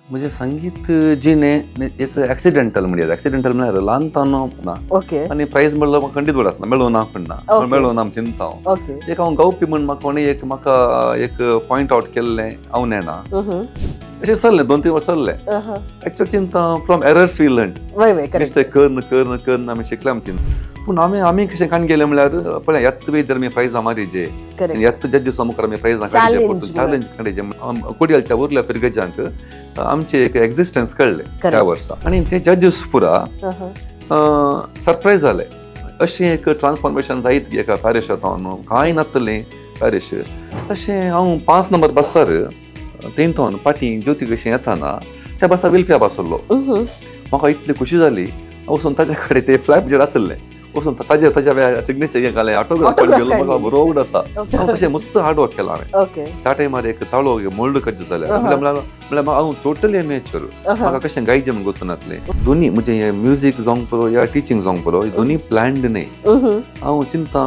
म्हणजे संगीत जिणे एक ऍक्सिडेंटल म्हणजे ऍक्सिडेंटल म्हळ्यार ल्हानतानो ना आनी प्रायज म्हणल्यार म्हाका खंडीत वडसना मेळो ना म्हणना मेळो ना चिंता हांव एक हांव गावपी म्हण म्हाका कोणी एक म्हाका एक पॉयंट आउट केल्लें हांव नेना अशें चल्लें 2-3 वर्स चल्लें एक्चुअली चिंता from errors we learn mistake करन आमी शिकले आमी चिंता पूण आमी कशें काण गेले म्हळ्यार पळय येत्त वेदर आमी प्रायज मारीचे येत्त जजीस मुखार आमी प्रायज चॅलेंज काडचे कोडयालच्या उरल्या पिरगेजांक आमचे एक एक्झिस्टन्स कळ्ळें त्या वर्सा आनी ते जजीस पुरा सरप्रायज जाले अशें एक ट्रान्सफॉर्मेशन जायत एका पॅरिशांत कांय नासतलें पॅरिश तशें हांव 5 नंबर बसार तेंतोन पाटी ज्योती कशें येताना त्या बसार विलप्या बसल्लो म्हाका इतली खुशी जाली वचून ताच्या कडेन ते फ्लॅप आसलें वचून ताच्या सिग्नेचर हें घालें ऑटोग्राफ गेलो म्हाका बरो आवड आसा हांव तशें मस्त हार्ड वर्क केलां हांवें त्या टायमार एक ताळो मोल्ड करचें जालें म्हळ्यार हांव टोटली एमेच्युअर म्हाका कशें गायचें म्हण गोतून नासलें दोनी म्हणजे म्युजीक जावंक पुरो या टिचींग जावंक पुरो दोनी प्लॅन्ड न्ही हांव चिंता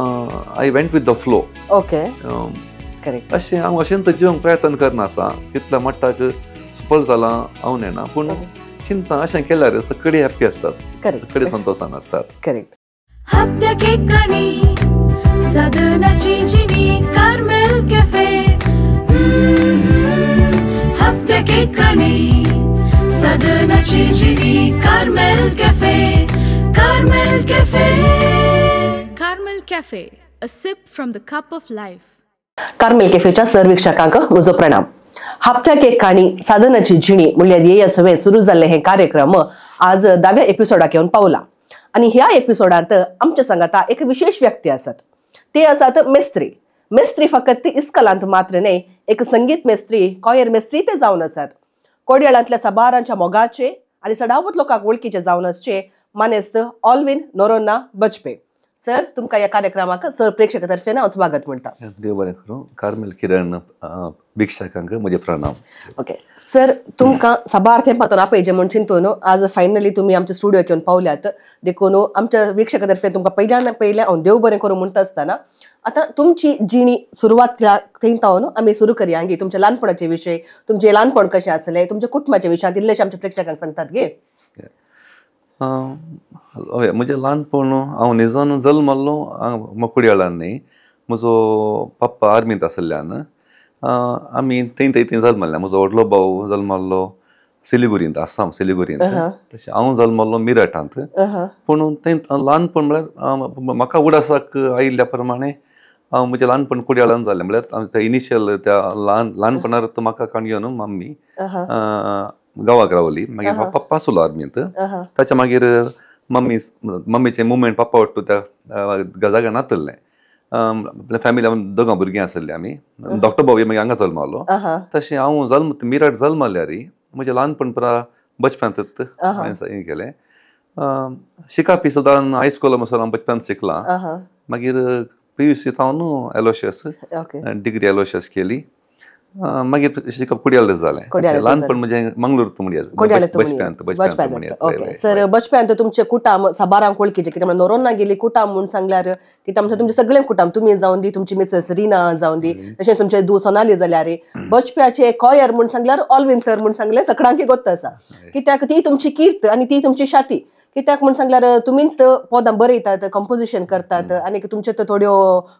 I went with the flow अशें हांव अशें जिवंक प्रयत्न करना आसा कितल्या मट्टाक सफल जालां हांव नेना पूण चिंता अशें केल्यार सगळीं हॅप्पी आसतात सगळीं संतोशान आसतात हप्त्या केकांनी सदनाची जिनी कार्मेल कॅफे हप्त्या केकांनी सदनाची जिनी Carmel cafe Carmel cafe Carmel cafe a sip from the cup of life Carmel कॅफेच्या सर्वेक्षकांक म्हजो प्रणाम हप्त्या केकांनी साधनाची जिणी म्हणल्यार ध्येय सवे सुरू जाल्ले हे कार्यक्रम आज 10व्या एपिसोडाक येवन पावला आणि ह्या एपिसोडांत आमच्या संगाता एक विशेष व्यक्ती आसात ते आसात मेस्त्री फकत ती इस्कलांत मात्र न्ही एक संगीत मेस्त्री कॉयर मेस्त्री ते जावन आसात कोडयाळांतल्या सबारांच्या मोगाचे आणि सडावत लोकांक वळखीचे जावन आसचे मानेस्त ऑल्विन नोरोन्हा बजपे सर तुमकां ह्या कार्यक्रमाक सर प्रेक्षक तर्फे हांव स्वागत म्हणटा देव बरें करूं कार्मेल किरण भिक्षकांक म्हजे प्रणाम ओके सर तुमकां साबार तेंपातून आपयचें म्हण चिंतून आज फायनली तुमी आमच्या स्टुडियोक येवन पावल्यात देखून आमच्या वीक्षका तर्फे तुमकां पयले हांव देव बरें करूं म्हणटा आसतना आतां तुमची जिणी सुरवात थंयतावन आमी सुरू करया गे तुमच्या ल्हानपणाचे विशय तुमचें ल्हानपण कशें आसलें तुमच्या कुटुंबाच्या विशयांत इल्लेशें आमच्या प्रेक्षकांक सांगतात गे हय म्हजें ल्हानपण हांव निजोन जल्मल्लो मकुडयाळान न्ही म्हजो पप्पा आर्मींत आसल्यान आमी थंय जल्मल्ले म्हजो व्हडलो भाव जल्मल्लो सिलिगुरींत आसाम सिलिगुरींत तशें हांव जल्मल्लो मिरटांत पूण थंय ल्हानपण म्हळ्यार म्हाका उडासाक आयिल्ल्या प्रमाणे हांव म्हजें ल्हानपण कुडयाळान जालें म्हळ्यार त्या इनिशियल त्या ल्हानपणांत म्हाका काणयोन मम्मी गांवाक रावली मागीर पप्पा आसलो आर्मींत ताच्या मागीर मम्मीचें मुवमेंट पप्पा वाटतो त्या जाग्यार नासलें फॅमिली दोगां भुरगीं आसलीं आमी डॉक्टर भाऊ मागीर हांगा जल्मलो तशें हांव मिराट जल्मल्यार म्हजें ल्हानपण पुरा बचपनांत हें केलें शिकापी सुद्दां हायस्कूल वचून हांव बचपनांत शिकलां मागीर PUC हांव एलोशियस डिग्री एलोशियस केली मागीर शिकप कुडयाळ जालें ल्हानपण म्हणजे मंगळूर ओके सर बचपनांत तुमचे कुटाम साबारांक वळखीचे कित्याक नोरोन्हा गेली कुटाम म्हूण सांगल्यार कित्याक म्हणजे तुमचे सगळे कुटाम तुमी जावन दी तुमची मिसेस रिना जावन दी तशेंच तुमचे धू सोनाली जाल्यार बचप्याचे कॉयर म्हूण सांगल्यार ऑल्विन सर म्हूण सांगल्यार सगळ्यांक गोत्त आसा कित्याक ती तुमची कीर्त आनी ती तुमची शाती कित्याक म्हूण सांगल्यार तुमीच पदां बरयतात कंपोजिशन करतात आनी तुमच्यो थोड्यो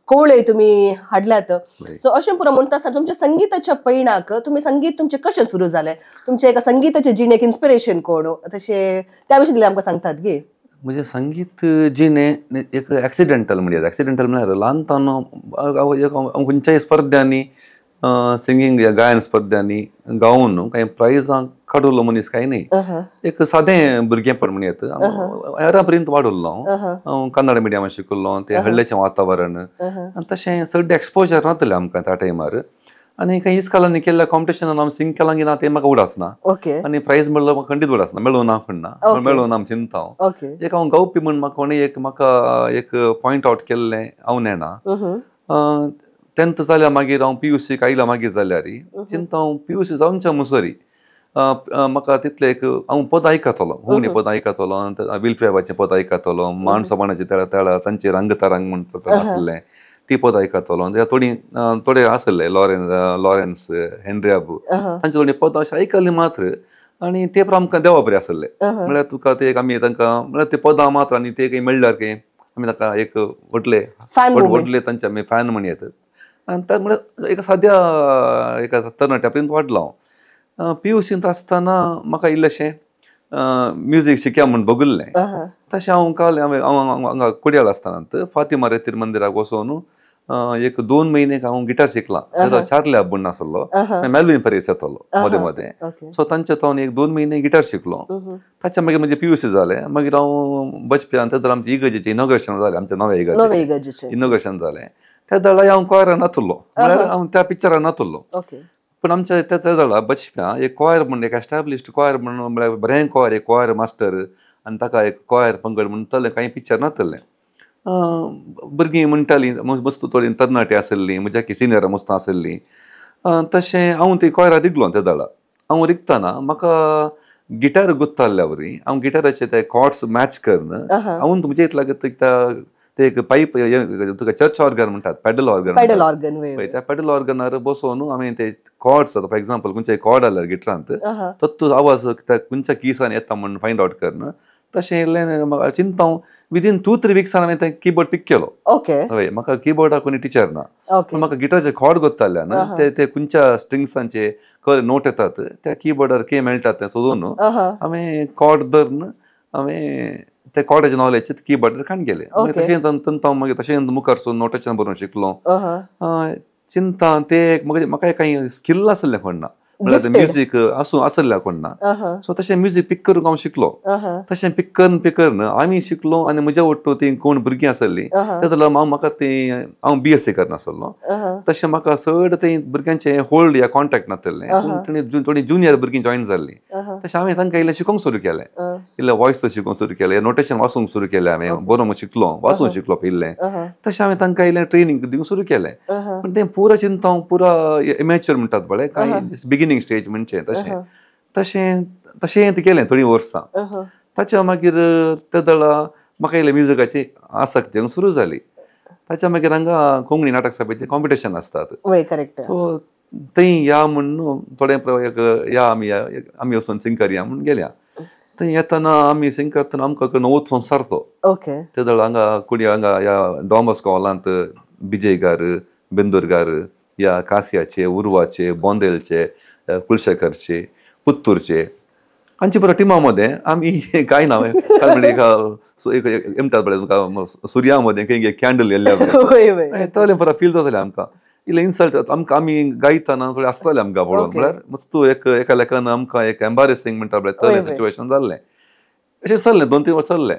कवळ्योय तुमी हाडल्यात सो अशें पुरो म्हणटा आसतना तुमच्या संगीताच्या पैणाक तुमी संगीत तुमचें कशें सुरू जालें तुमचे एका संगीताचे जिणेक इन्स्पिरेशन कोण तशें त्या विशीं आमकां सांगतात गे म्हणजे संगीत जिणे एक ऍक्सिडेंटल म्हळ्यार ल्हानतानो खंयच्याय स्पर्धांनी सिंगींग गायन स्पर्धांनी गावून कांय प्रायजां काडुल्लो मनीस कांय न्ही एक सादें भुरगेंपण म्हण येता हेरां पर्यंत वाडुल्लो हांव कन्नड मिडियमांत शिकिल्लो तें हळ्ळेचें वातावरण आनी तशें चड एक्सपोजर नासलें आमकां त्या टायमार आनी कांय इस्कालांनी केल्ल्या कॉम्पिटिशनान हांव सिंग केलां की ना तें म्हाका उडासना आनी प्रायज म्हणल्यार म्हाका खंडीत उडासना मेळो ना म्हणना मेळो ना चिंता हांव एक हांव गावपी म्हण म्हाका कोणी म्हाका एक पॉयंट आउट केल्लें हांव नेना 10th जाल्यार मागीर हांव PUC आयला मागीर जाल्यार चिंता हांव PUC जावनच्या मुसरी म्हाका तितलें एक हांव पद आयकतलो हुणी पद आयकतलो विलफेवाचें पद आयकतलो माणसामाणाचें तेळा तांचेर रंग तरंग म्हणून आसलें ती पद आयकतलो थोडे आसले लॉरेन्स हेनरी आबू तांचे थोडी पद अशें आयकली मात्र आनी ते आमकां देवा बरें आसले म्हळ्यार तुका ते आमी तांकां म्हळ्यार ते पदां मात आनी ते काही मेळ्ळ्यार काही आमी ताका एक व्हडले तांचे आमी फॅन म्हण येतात आनी म्हळ्यार एका साद्या एका तरणाट्या पर्यंत वाडलो हांव PUCंत आसतना म्हाका इल्लेशें म्युजीक शिकया म्हण बगुल्लें तशें हांव काल हांगा कुडयाळ आसतना फातिमा रेतीर मंदिराक वचून एक 2 म्हयने हांव गिटार शिकलां तेदो चार्ली म्हण आसलो मेल्विन परेस येतालो मदें मदें सो तांचे तो एक 2 म्हयने गिटार शिकलो ताचे मागीर म्हजें PUC जालें मागीर हांव बचप्यान तेदर आमच्या इगर्जेचें इनॉग्रेशन जालें आमच्या नव्या इगर्जेचें इनॉग्रेशन जालें त्या दळा हांव कॉयरान नातुरलो म्हळ्यार हांव त्या पिक्चरान नातुरलो पूण आमच्या त्या दळा बचप्या एक कॉयर म्हण एक एस्टॅब्लिश्ड कॉयर म्हण म्हळ्यार बरें कॉयर एक कॉयर मास्टर आनी ताका एक कॉयर पंगड म्हणटलें कांय पिक्चर नातलें भुरगीं म्हणटालीं मस्त थोडीं तरणाटीं आसलीं म्हज्या सिनियरां मस्त आसलीं तशें हांव ती कॉयरां रिगलो त्या दळा हांव रिगतना म्हाका गिटार गुत्ताल्या वरी हांव गिटाराचे ते कॉर्ड्स मॅच करन हांव तुमचे लागत ते एक पाईप तुका चर्च ऑर्गन म्हणटात पॅडल ऑर्गन त्या पॅडल ऑर्गनार बसून आमी ते कॉर्ड्स फॉर एक्झाम्पल खंयचे कॉर्ड आल्यार गिटारांत तो आवाज खंयच्या किसान येता म्हण फायंड आउट करन तशें म्हाका चिंता हांव विदीन 2-3 विक्सान हांवें ते कीबोर्ड पिक केलो हय म्हाका कीबोर्डाक कोणी टिचर ना म्हाका गिटाराचे कॉर्ड गोत्ताल्यान ते खंयच्या स्ट्रिंग्सांचे नोट येतात त्या कीबोर्डार कितें मेळटा तें सोदून हांवें कॉर्ड धरून हांवें ते कॉर्डाचे नॉलेज कीबोर्डार काण गेले तशें हांव मागीर तशें मुखार वचून नोटाचें बरोवन शिकलो चिंता ते म्हाका कांय स्किल आसलें कोण ना म्हळ्यार म्युजीक आसलें कोण ना सो तशें म्युजीक पिक करूंक हांव शिकलो तशें पिक करून आमी शिकलो आनी म्हज्या वट्टू ती कोण भुरगीं आसलीं त्या जाल्यार म्हाका ती हांव BSc करनासलो तशें म्हाका चड ते भुरग्यांचे होल्ड या कॉन्टॅक्ट नासलें थोडीं ज्युनियर भुरगीं जॉयन जाल्लीं तशें हांवें तांकां इल्लें शिकोवंक सुरू केलें इल्लें वॉयस शिकोवंक सुरू केलें नोटेशन वाचूंक सुरू केलें हांवें बरोवंक शिकलो वाचूंक शिकलो पयलें तशें हांवें तांकां इल्लें ट्रेनींग दिवंक सुरू केलें पूण तें पुरो चिंता हांव पुरो इमॅच्युअर म्हणटात पळय कांय बिगिनींग स्टेज म्हणजे तशें केलें थोडीं वर्सां ताच्या मागीर त्या दळा म्हाका इल्लें म्युजिकाची आसक्ती सुरू जाली ताच्या मागीर हांगा कोंकणी नाटक सभेचें कॉम्पिटिशन आसतात सो थंय या म्हण थोडें या आमी वचून सिंग करया म्हण गेल्या थंय येतना आमी सिंग करतना आमकां नवोद संवसार तो त्या दळा हांगा कुडया हांगा ह्या डॉमस्को हॉलांत बिजयगार बेंदूरगार या कासियाचे उर्वाचे बोंदेलचे कुलशेखरचे पुत्तूरचे हांची बरो टिमा मदें आमी कांय ना म्हणटात पळय तुमकां सुर्या मदें खंय कॅन्डल येयल्ल्या तले बरो फील जातालें आमकां इल्लें इन्सल्ट आमकां आमी गायतना थोडें आसतालें आमकां पळोवन म्हळ्यार मस्त एका लेखान आमकां एक एम्बारेसिंग म्हणटा पळय तलें सिच्युएशन जाल्लें अशें चल्लें 2-3 वर्स चल्लें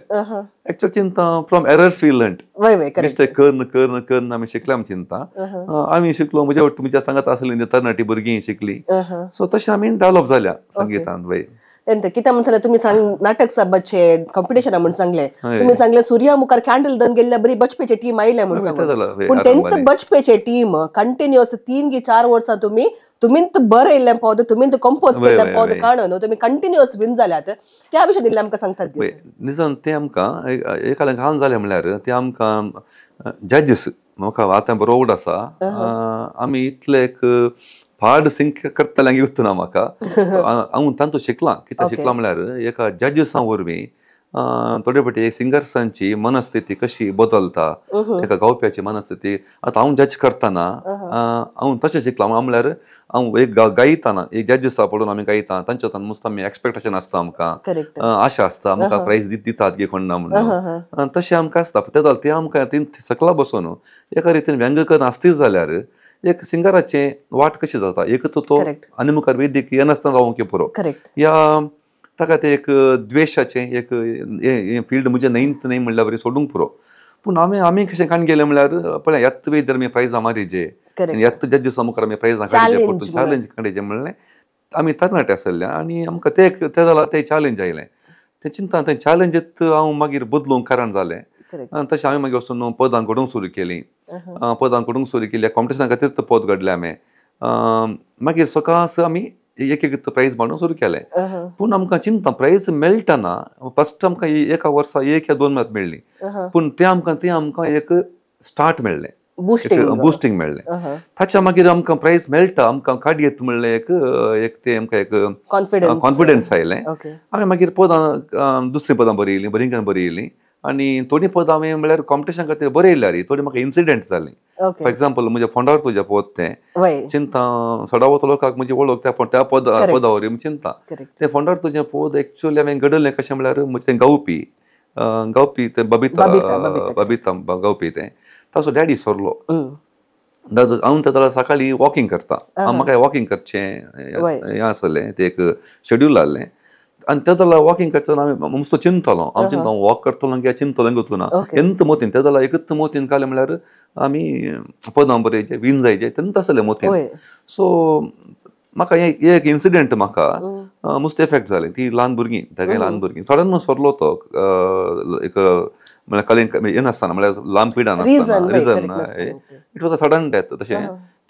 एक्चुअल चिंता from errors we learned mistake करन आमी शिकले आमी चिंता आमी शिकलो म्हज्या वट्ट म्हज्या सांगात आसलीं तरणाटी भुरगीं शिकलीं सो तशें आमी डेव्हलप जाल्या संगीतांत वय कितें म्हणून सांगलें तुमी नाटक सभाचे कॉम्पिटिशना म्हणून सांगलें तुमी सांगलें सुर्या मुखार कॅन्डल दन गेल्ल्या बरी बचपेचे टीम आयले म्हणून सांगलें पूण तेंत बचपेचे टीम कंटिन्युअस 3-4 वर्सां तुमींत बरें येयल्लें पद तुमींत कंपोज केल्लें पद काणून तुमी कंटिन्युअस विन जाल्यात त्या विशयी दिल्लें आमकां सांगतात निजन तें आमकां एका घालून जालें म्हळ्यार ते आमकां जजीस म्हाका आतां बरोबर आसा आमी इतले फाड सिंग करतल्यांक येवचो ना म्हाका हांव तांतू शिकलां कितें शिकलां म्हळ्यार एका जजीसां वरवीं थोडे फावटी सिंगर्सांची मनस्थिती कशी बदलता एका गावप्याची मनस्थिती आतां हांव जज करतना हांव तशें शिकलां म्हळ्यार हांव एक गायतना एक जजीसा पळोवन आमी गायता तांचे मस्त आमी एक्सपेक्टेशन आसता आमकां आशा आसता आमकां प्रायज दितात की कोण ना म्हणून तशें आमकां आसता ते आमकां सकला बसून एका रितीन व्यंग करन आसतीच जाल्यार एक सिंगराचे वाट कशी जाता एक तो आनी मुखार वेदीक येनासतना रावूंक पुरो या ताका ते एक द्वेशाचे एक फिल्ड म्हणजे न्हय म्हणल्यार बरी सोडूंक पुरो पूण आमी कशें काण गेले म्हळ्यार पळय येत वेदर आमी प्रायजां मारीचे येत जजीसा मुखार आमी प्रायजां काडचे परतून चॅलेंज काडचे म्हणलें आमी तरणाटे आसले आनी आमकां ते जालां तें चॅलेंज आयलें तें चिंता तें चॅलेंजीत हांव मागीर बदलूंक कारण जालें तशें हांवें मागीर वचून पदां घडोवंक सुरू केलीं कॉम्पिटिशना खातीर पद घडलें हांवें मागीर सकाळस आमी एक प्रायज मांडूंक सुरू केलें पूण आमकां चिंता प्रायज मेळटना फस्ट आमकां एका वर्सा 1 या 2 मेळ्ळीं पूण तें आमकां एक स्टार्ट मेळ्ळें बुस्टिंग मेळ्ळें. ताच्या मागीर आमकां प्रायज मेळटा, आमकां काडी येता म्हणलें एक ते आमकां एक कॉन्फिडन्स आयलें. हांवें मागीर पदां दुसरीं पदां बरी येयलीं, बरींच्यान बरी येयलीं. आनी थोडीं पदां हांवें म्हळ्यार कॉम्पिटिशन खातीर बरी येयल्यार थोडीं म्हाका इन्सिडेंट जालीं. फॉर एग्जाम्पल म्हज्या फोंडार तुजें पोत तें चिंता सडावत लोकांक म्हजी वळख त्या पदावरी चिंता तें फोंडार तुजें पोत एक्चुअली हांवें घडयलें कशें म्हळ्यार तें गावपी तें बबिता गावपी तें ताचो डॅडी सोरलो. हांव तेन्ना सकाळीं वॉकिंग करता, म्हाका वॉकिंग करचें हें आसलें, तें एक शेड्यूल आहलें. आनी तेदला वॉकिंग करतना हांवें मस्तो चिंतलो, हांव चिंता वॉक करतलो किंवा चिंतलो घेतलो ना ಎಂತ मोतीन तेदला एकच मोतीन काले म्हळ्यार आमी पदां बरयचे विन जायचे तेन्ना आसलें मोतीन. सो म्हाका हे एक इन्सिडेंट म्हाका मस्त इफेक्ट जालें. ती ल्हान भुरगीं तेगे ल्हान भुरगीं सडन सोरलो तो एक म्हळ्यार कलेन हें नासतना म्हळ्यार लांब पिडां नासतना reason it was a sudden death.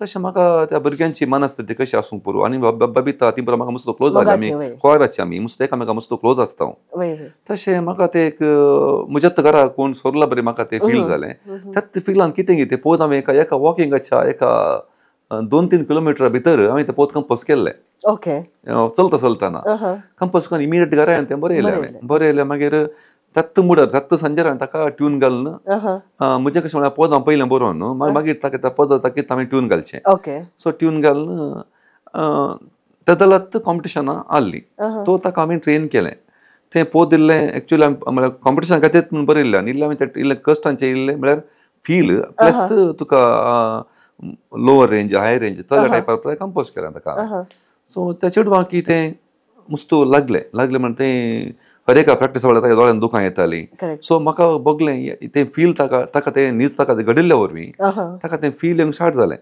तशें म्हाका त्या भुरग्यांची मनस्थिती कशी आसूंक पुरो. आनी बबिता ती म्हाका मस्त क्लोज जाली, आमी कोयराची आमी मस्त एकामेका मस्त क्लोज आसता. तशें म्हाका तें एक म्हज्याच घरा कोण सोरला बरें म्हाका तें फील जालें. त्याच फिलान कितें तें पोत हांवें एका वॉकिंगाच्या एका 2-3 किलोमिटरा भितर हांवें तें पोत कंपोज केल्लें. चलतना कंपोज करून इमिडिएट घरा हांवें तें बरें येयलें. मागीर त्याच संजेर हांवें ताका ट्यून घालून म्हजें कशें म्हळ्यार पदां पयलें बरोवन न्हू मागीर ताका पदां ताकीत हांवें ट्यून घालचें. सो ट्यून घालून तेदलात कॉम्पिटिशनां आहलीं, तो ताका हांवें ट्रेन केलें. तें पोत दिल्लें एक्चुअली म्हळ्यार कॉम्पिटिशना खातीर म्हणून बरें इल्लें आनी हांवें तें इल्लें कश्टांचें इल्लें म्हळ्यार फील प्लस तुका लोवर रेंज हाय रेंज तसल्या टायपार कंपोज केलें ताका. सो त्या चेडवाक की तें मस्तो लागलें म्हण तें हर एका प्रॅक्टीस वेळार ताच्या दोळ्यान दुखां येतालीं. सो म्हाका बगलें तें फील ताका तें न्हीज ताका घडिल्ल्या वरवीं ताका तें फील येवंक स्टार्ट जालें.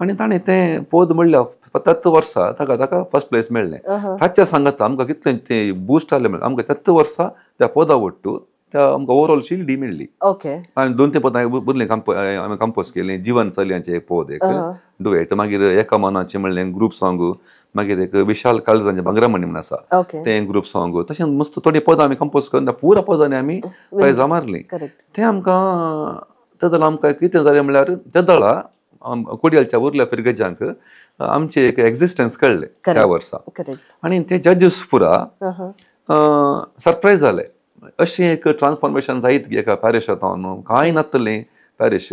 आनी ताणें तें पोद म्हणल्यार त्याच वर्सा ताका फर्स्ट प्लेस मेळ्ळें. ताच्या सांगात आमकां कितलें तें बूस्ट जालें म्हळ्यार आमकां त्याच वर्सा त्या पोदा वट्टू त्या आमकां ओवरऑल शील्ड मेळ्ळी. हांवें 2-3 पदां बदली हांवें कंपोज केलीं. जीवन चलयांचें एक पोद एक डुएट, मागीर एका मनाचें म्हणलें ग्रूप सॉंग, मागीर एक विशाल काळजांचें भांगरामणी म्हण आसा तें ग्रूप सॉंग. तशें मस्त थोडीं पदां आमी कंपोज करून पुरा पदांनी आमी प्रायजां मारलीं. तें आमकां तेदला आमकां कितें जालें म्हळ्यार तेदळा कोडयालच्या उरल्या पिरगेजांक आमचें एक एक्झिस्टन्स कळ्ळें त्या वर्सा. आनी ते जजीस पुरा सरप्रायज जाले. अशें एक ट्रान्सफॉर्मेशन जायत एका पॅरिशांत कांय नासतलें पॅरिश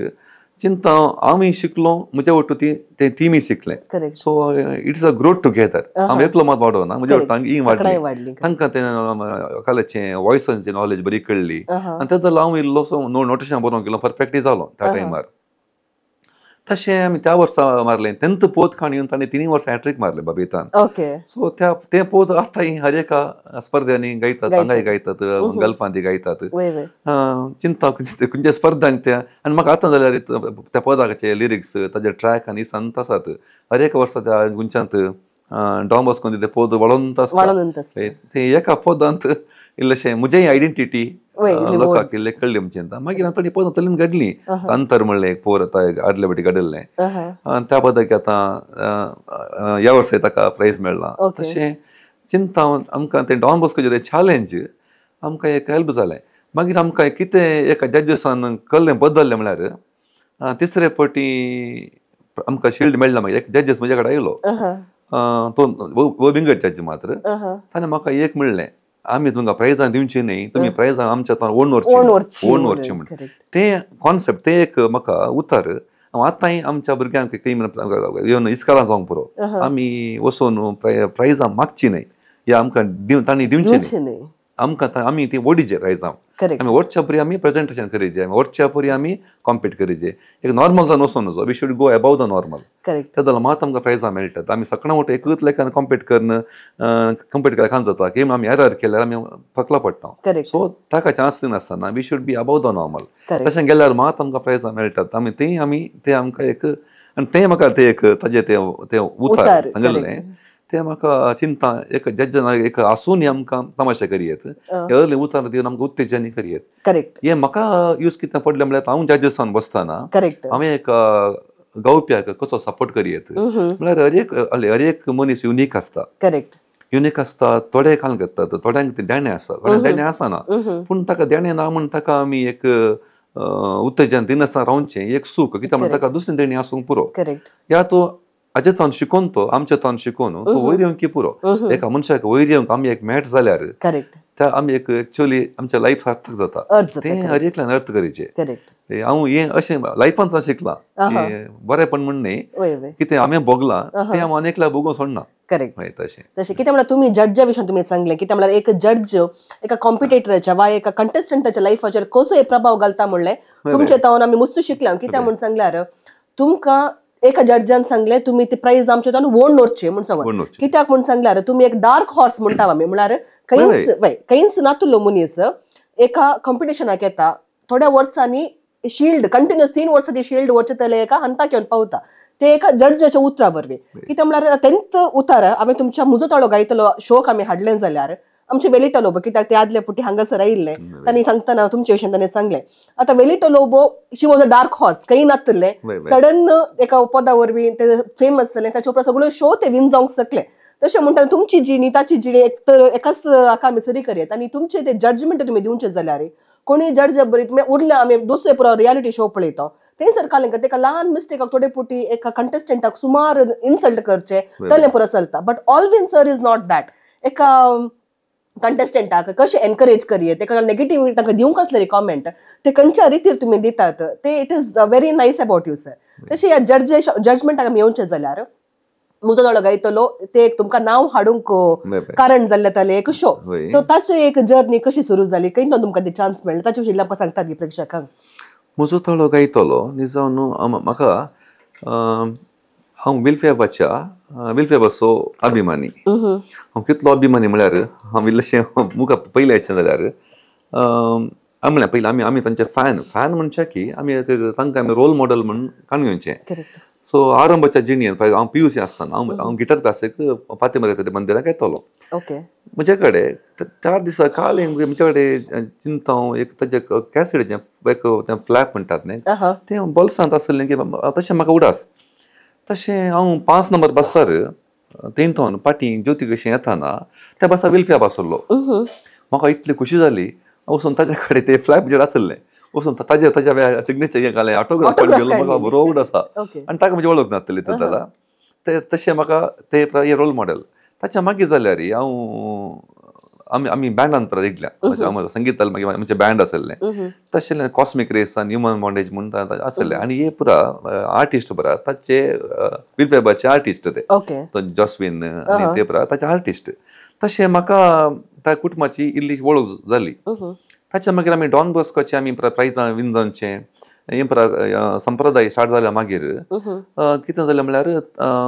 चिंता हांवूय शिकलो म्हज्या वट्टू तें टिमी शिकलें. So it's a growth together. हांव एकलो मात वाडोवना, म्हज्या वट्टांक ही वाडली. तांकां तें कलेचें वॉयसांचें नॉलेज बरी कळ्ळी. आनी तेदला हांव इल्लोसो नोटेशन बरोवंक गेलो परफेक्टली जालो त्या टायमार. तशें आमी त्या वर्सा मारलें 10th पोत काणयेन ताणें 3 वर्सां हॅट्रीक मारलें बबितान. सो तें पोत आतांय हर एका स्पर्धांनी गायतात, हांगाय गायतात, गल्फांती गायतात. चिंता खंयच्या स्पर्धांक त्या आनी म्हाका आतां जाल्यार त्या पदाचे लिरिक्स ताजे ट्रॅक आनी संत आसात. हर एक वर्सा त्या गुंच्यात डॉन बॉस्कोन ते पोद वळोंत आसता. तें एका पदांत इल्लेशें म्हजेय आयडेंटिटी लोकांक इल्लें कळ्ळें म्हणचें. मागीर हांव थोडीं पदां तलेन घडलीं. अंतर म्हणलें एक पोर आतां आदले फावटी घडयल्लें त्या पदाक आतां ह्या वर्सा ताका प्रायज मेळ्ळां. तशें चिंता आमकां तें डॉन बॉस्कोचें तें चॅलेंज आमकां एक हेल्प जालें. मागीर आमकां कितें एका जजीसान कळ्ळें बदल्लें म्हळ्यार तिसरे फावटी आमकां शिल्ड मेळ्ळा. मागीर एक जजीस म्हजे कडेन आयलो, तो विंगड जज मात्र. ताणें म्हाका एक म्हणलें आमी तुमकां प्रायजां दिवची न्ही, तुमी प्रायजां आमच्या ओन व्हरची म्हण. तें कॉन्सेप्ट तें एक म्हाका उतर हांव आतांय आमच्या भुरग्यांक येवन इस्कालां जावंक पुरो. आमी वचून प्रायजां मागची न्हय, या आमकां तांणी दिवची न्हय. आमकां आमी ती वडीचे प्रायजां आमी वचच्या परी आमी प्रेजेंटेशन करीचे, वचच्या परी आमी कॉम्पीट करीचे. एक नॉर्मल जावन वचून नजो, we should go above the normal. तेदला मात आमकां प्रायजां मेळटात. आमी सकाळीं उठून एकूच लेखान कॉम्पीट केल्या खान जाता की आमी एरर केल्यार आमी फकला पडटा. सो ताका चान्स दिनासतना we should be above the normal. तशें गेल्यार मात आमकां प्रायजां मेळटात. आमी तें आमकां एक आनी तें म्हाका तें एक ताजें तें उतर सांगलें. तें म्हाका चिंता एक जजान एक आसून आमकां तमाशा करियेत, अर्ली उतर दिवन आमकां उत्तेजन करियेत. हें म्हाका यूज कितें पडलें म्हळ्यार हांव जजीसान बसतना हांवें एक गावप्याक कसो सपोर्ट करियेत म्हळ्यार हर एक मनीस युनीक आसता. थोडे खाल करतात, थोड्यांक ते देणे आसता, थोड्यांक देणे आसना. पूण ताका देणे ना म्हण ताका आमी एक उत्तेजन दिनासतना रावचें एक सूख कित्याक म्हणटा ताका दुसरी देणी आसूंक पुरो या तो हाजे तोन शिकोवन तो आमचे तोन शिकोवन तो वयर येवंक की पुरो एका मनशाक वयर येवंक आमी एक मेट जाल्यार त्या आमी एक एक्चुअली आमच्या लायफ सार्थक जाता तें हर एकल्यान अर्थ करीचे हांव हें अशें लायफांत शिकलां बरेंपण म्हण न्ही कितें हांवें भोगलां तें हांव आनेकल्या भोगूं सोडना तशें कितें म्हणल्यार तुमी जड्जा विशयान तुमी सांगलें कितें म्हणल्यार एक जड्ज एका कॉम्पिटेटराच्या वा एका कंटेस्टंटाच्या लायफाचेर कसो प्रभाव घालता म्हणलें तुमचे तावन आमी मस्त शिकलां कित्याक म्हूण सांगल्यार तुमकां एका जड्जान सांगलें तुमी ती प्रायज आमचे तावन वोण दवरची म्हूण सांगून कित्याक म्हूण सांगल्यार तुमी एक डार्क हॉर्स म्हणटा आमी म्हळ्यार कांयच नातुल्लो मनीस एका कॉम्पिटिशनाक येता थोड्या वर्सांनी शिल्ड कंटिन्युअस 3 वर्सां ती शिल्ड वरचे तले एका हंताक येवन पावता ते एका जड्जाच्या उतरा वरवीं कित्याक म्हळ्यार तेंच उतार हांवें तुमच्या मुजो ताळो गायतलो शोक आमी हाडलें जाल्यार आमचे वेलिटो लोबो कित्याक ते आदले पुटी हांगासर आयिल्ले तांणी सांगतना तुमचे विशयान ताणें सांगलें आतां वेलिटो लोबो शी वॉज अ डार्क हॉर्स काही नासतलें सडन एका पदा वरवीं ते फेमस जालें ताचे उपरांत सगळ्यो शो ते विन जावंक शकले तशें म्हणटा तुमची जिणी ताची जिणी एक तर एकाच हाका आमी सरी करयत आनी तुमचे ते जजमेंट तुमी दिवचे जाल्यार कोणी जड्ज बरी तुमी उरल्या आमी दुसरे पुरो रियालिटी शो पळयता ते सर कालें तेका ल्हान मिस्टेकाक थोडे पुटी एका कंटेस्टंटाक सुमार इन्सल्ट करचे तले पुरो चलता but Alvin sir is not that एका कंटेस्टंटाक कशें एनकरेज करिये तेका नेगेटिव्ह ताका दिवंक आसलेली कॉमेंट ते खंयच्या रितीर तुमी दितात ते it is very nice about you sir तशें ह्या जजमेंटाक आमी येवचें जाल्यार मुजो ताळो गायतलो ते एक तुमकां नांव हाडूंक कारण जाल्ले ताले एक शो तो ताचो एक जर्नी कशी सुरू जाली खंय तुमकां ते चान्स मेळ्ळे ताचे विशीं आमकां सांगतात प्रेक्षकांक मुजो ताळो गायतलो न्ही जावन म्हाका हांव विल्फेबाचो अभिमानी हांव कितलो अभिमानी म्हळ्यार हांव इल्लेशें मुखार पयलें येचें जाल्यार हांव म्हळ्यार पयलीं आमी तांचे फॅन म्हणचे की आमी तांकां आमी रोल मॉडेल म्हणून काणून घेवचें सो आरंभाच्या जिणेन हांव PUC आसतना हांव गिटार क्लासीक फातेमा मंदिराक येतलो म्हजे कडेन त्या दिसा काल म्हजे कडेन चिंता एक ताचे कॅसेटीचें एक फ्लॅप म्हणटात न्ही तें बोल्सांत आसलें की तशें म्हाका उडास तशें हांव 5 नंबर बसार तेंथून फाटीं ज्योती कशें येताना त्या बसार विल्फ्याप आसलो म्हाका इतली खुशी जाली वचून ताचे कडेन ते फ्लॅप आसलें वचून ताच्या सिग्नेचर हें घालें ऑटोग्राफ गेलो म्हाका बरो उड आसा आनी ताका म्हजी वळख नासली दादा ते तशें म्हाका ते रोल मॉडेल ताच्या मागीर जाल्यार हांव आमी बँडान रिगल्या संगीताल मागीर म्हणजे बँड आसलें तशें कॉस्मिक रेस आनी ह्युमन बॉन्डेज म्हणून आसलें आनी हे पुरा आर्टिस्ट पुरा ताचे विल्फेबाचे आर्टिस्ट ते जॉस्विन आनी ते पुरा ताचे आर्टिस्ट तशें म्हाका त्या कुटुंबाची इल्ली वळख जाली ताच्या मागीर आमी डॉन बॉस्कोचे आमी प्रायजां विन जावचे हे संप्रदाय स्टार्ट जाल्या मागीर कितें जालें म्हळ्यार